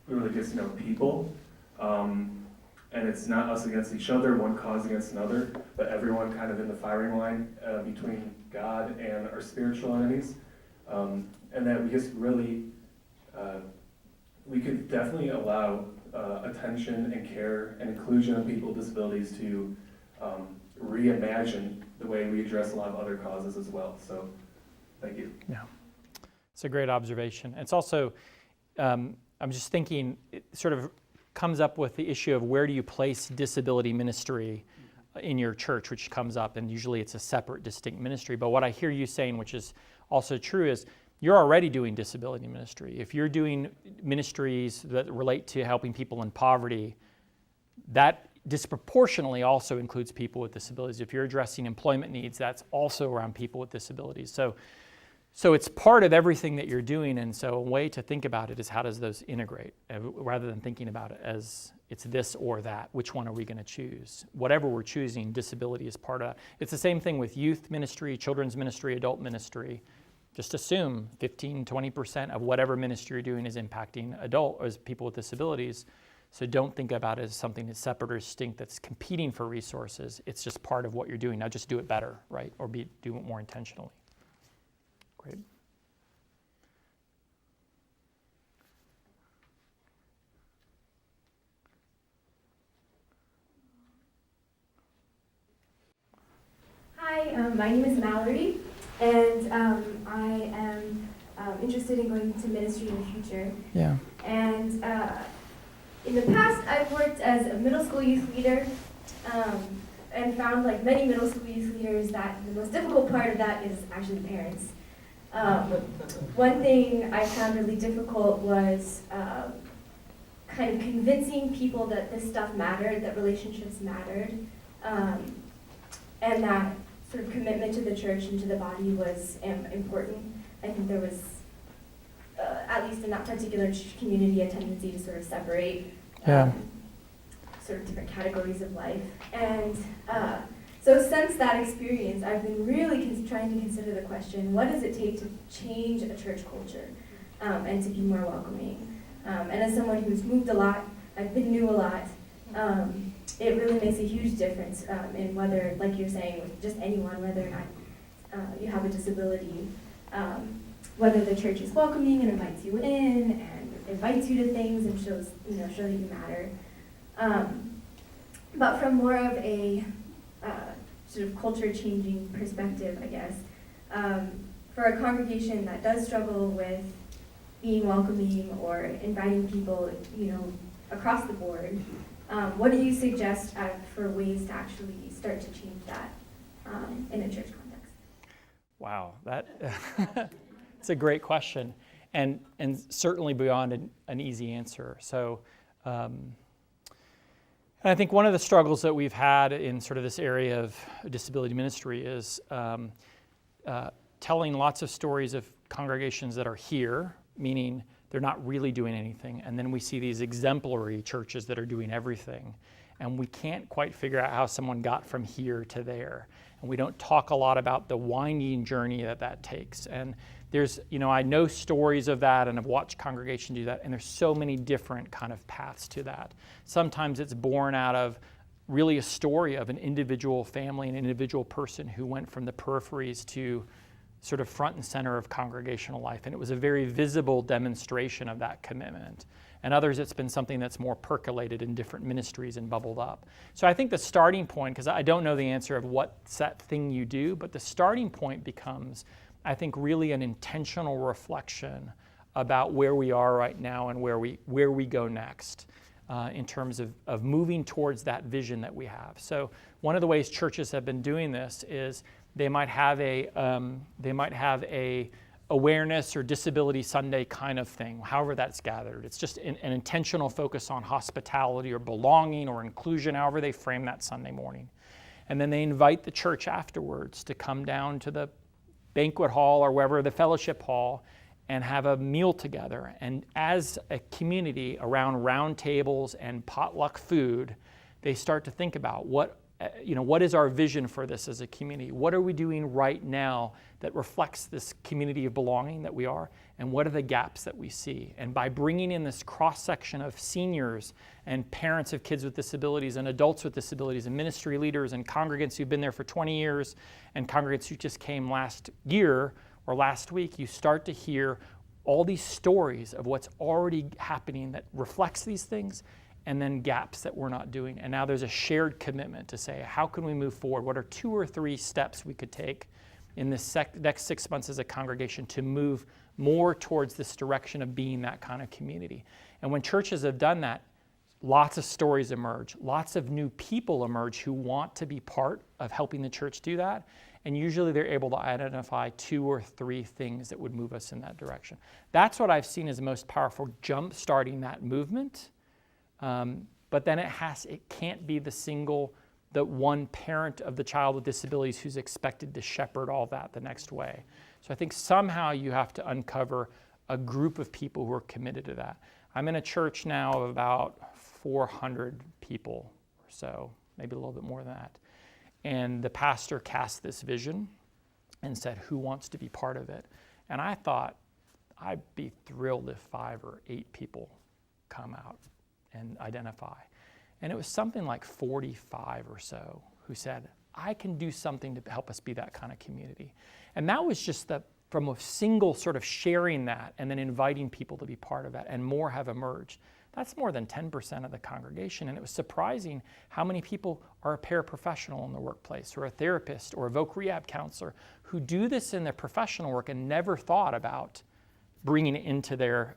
really just people, and it's not us against each other, one cause against another, but everyone kind of in the firing line between God and our spiritual enemies, and that we just really, we could definitely allow attention and care and inclusion of people with disabilities to reimagine the way we address a lot of other causes as well. So, thank you. Yeah, it's a great observation. It's also, I'm just thinking, it sort of comes up with the issue of where do you place disability ministry in your church, which comes up, and usually it's a separate, distinct ministry. But what I hear you saying, which is also true, is you're already doing disability ministry. If you're doing ministries that relate to helping people in poverty, that disproportionately also includes people with disabilities. If you're addressing employment needs, that's also around people with disabilities. So it's part of everything that you're doing, and so a way to think about it is how does those integrate, rather than thinking about it as it's this or that. Which one are we going to choose? Whatever we're choosing, disability is part of that. It's the same thing with youth ministry, children's ministry, adult ministry. Just assume 15-20% of whatever ministry you're doing is impacting as people with disabilities. So don't think about it as something that's separate or distinct that's competing for resources. It's just part of what you're doing. Now just do it better, right? Or do it more intentionally. Great. Hi, my name is Mallory, and I am interested in going into ministry in the future. Yeah. And in the past, I've worked as a middle school youth leader, and found, like many middle school youth leaders, that the most difficult part of that is actually the parents. One thing I found really difficult was kind of convincing people that this stuff mattered, that relationships mattered, and that sort of commitment to the church and to the body was important. I think there was, at least in that particular community, a tendency to sort of separate sort of different categories of life. And so since that experience, I've been really trying to consider the question, what does it take to change a church culture and to be more welcoming? And as someone who's moved a lot, I've been new a lot, it really makes a huge difference in whether, like you're saying, with just anyone, whether or not you have a disability, whether the church is welcoming and invites you in and invites you to things and show that you matter. But from more of a sort of culture-changing perspective, I guess, for a congregation that does struggle with being welcoming or inviting people, across the board, what do you suggest for ways to actually start to change that in a church context? Wow, it's a great question, and certainly beyond an easy answer. So, and I think one of the struggles that we've had in sort of this area of disability ministry is telling lots of stories of congregations that are here, meaning they're not really doing anything, and then we see these exemplary churches that are doing everything, and we can't quite figure out how someone got from here to there, and we don't talk a lot about the winding journey that takes. And there's, I know stories of that and I've watched congregations do that, and there's so many different kind of paths to that. Sometimes it's born out of really a story of an individual family, an individual person who went from the peripheries to sort of front and center of congregational life, and it was a very visible demonstration of that commitment. And others, it's been something that's more percolated in different ministries and bubbled up. So I think the starting point, because I don't know the answer of what's that thing you do, but the starting point becomes, I think, really an intentional reflection about where we are right now and where we go next in terms of moving towards that vision that we have. So one of the ways churches have been doing this is they might have a awareness or disability Sunday kind of thing, however that's gathered. It's just an intentional focus on hospitality or belonging or inclusion, however they frame that Sunday morning. And then they invite the church afterwards to come down to the banquet hall or wherever, the fellowship hall, and have a meal together. And as a community around round tables and potluck food, they start to think about what is our vision for this as a community? What are we doing right now that reflects this community of belonging that we are? And what are the gaps that we see? And by bringing in this cross-section of seniors and parents of kids with disabilities and adults with disabilities and ministry leaders and congregants who've been there for 20 years and congregants who just came last year or last week, you start to hear all these stories of what's already happening that reflects these things, and then gaps that we're not doing. And now there's a shared commitment to say, how can we move forward? What are 2 or 3 steps we could take in this next 6 months as a congregation to move more towards this direction of being that kind of community? And when churches have done that, lots of stories emerge. Lots of new people emerge who want to be part of helping the church do that. And usually they're able to identify 2 or 3 things that would move us in that direction. That's what I've seen as the most powerful jump starting that movement. But then it can't be the one parent of the child with disabilities who's expected to shepherd all that the next way. So I think somehow you have to uncover a group of people who are committed to that. I'm in a church now of about 400 people or so, maybe a little bit more than that. And the pastor cast this vision and said, who wants to be part of it? And I thought, I'd be thrilled if 5 or 8 people come out and identify. And it was something like 45 or so who said, I can do something to help us be that kind of community. And that was just from a single sort of sharing that and then inviting people to be part of that, and more have emerged. That's more than 10% of the congregation. And it was surprising how many people are a paraprofessional in the workplace, or a therapist, or a voc rehab counselor, who do this in their professional work and never thought about bringing it into their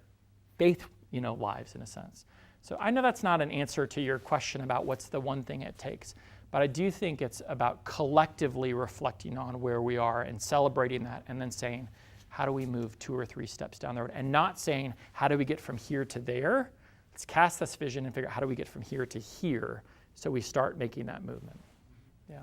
faith, lives in a sense. So I know that's not an answer to your question about what's the one thing it takes, but I do think it's about collectively reflecting on where we are and celebrating that, and then saying, how do we move 2 or 3 steps down the road? And not saying, how do we get from here to there? Let's cast this vision and figure out how do we get from here to here, so we start making that movement. Yeah.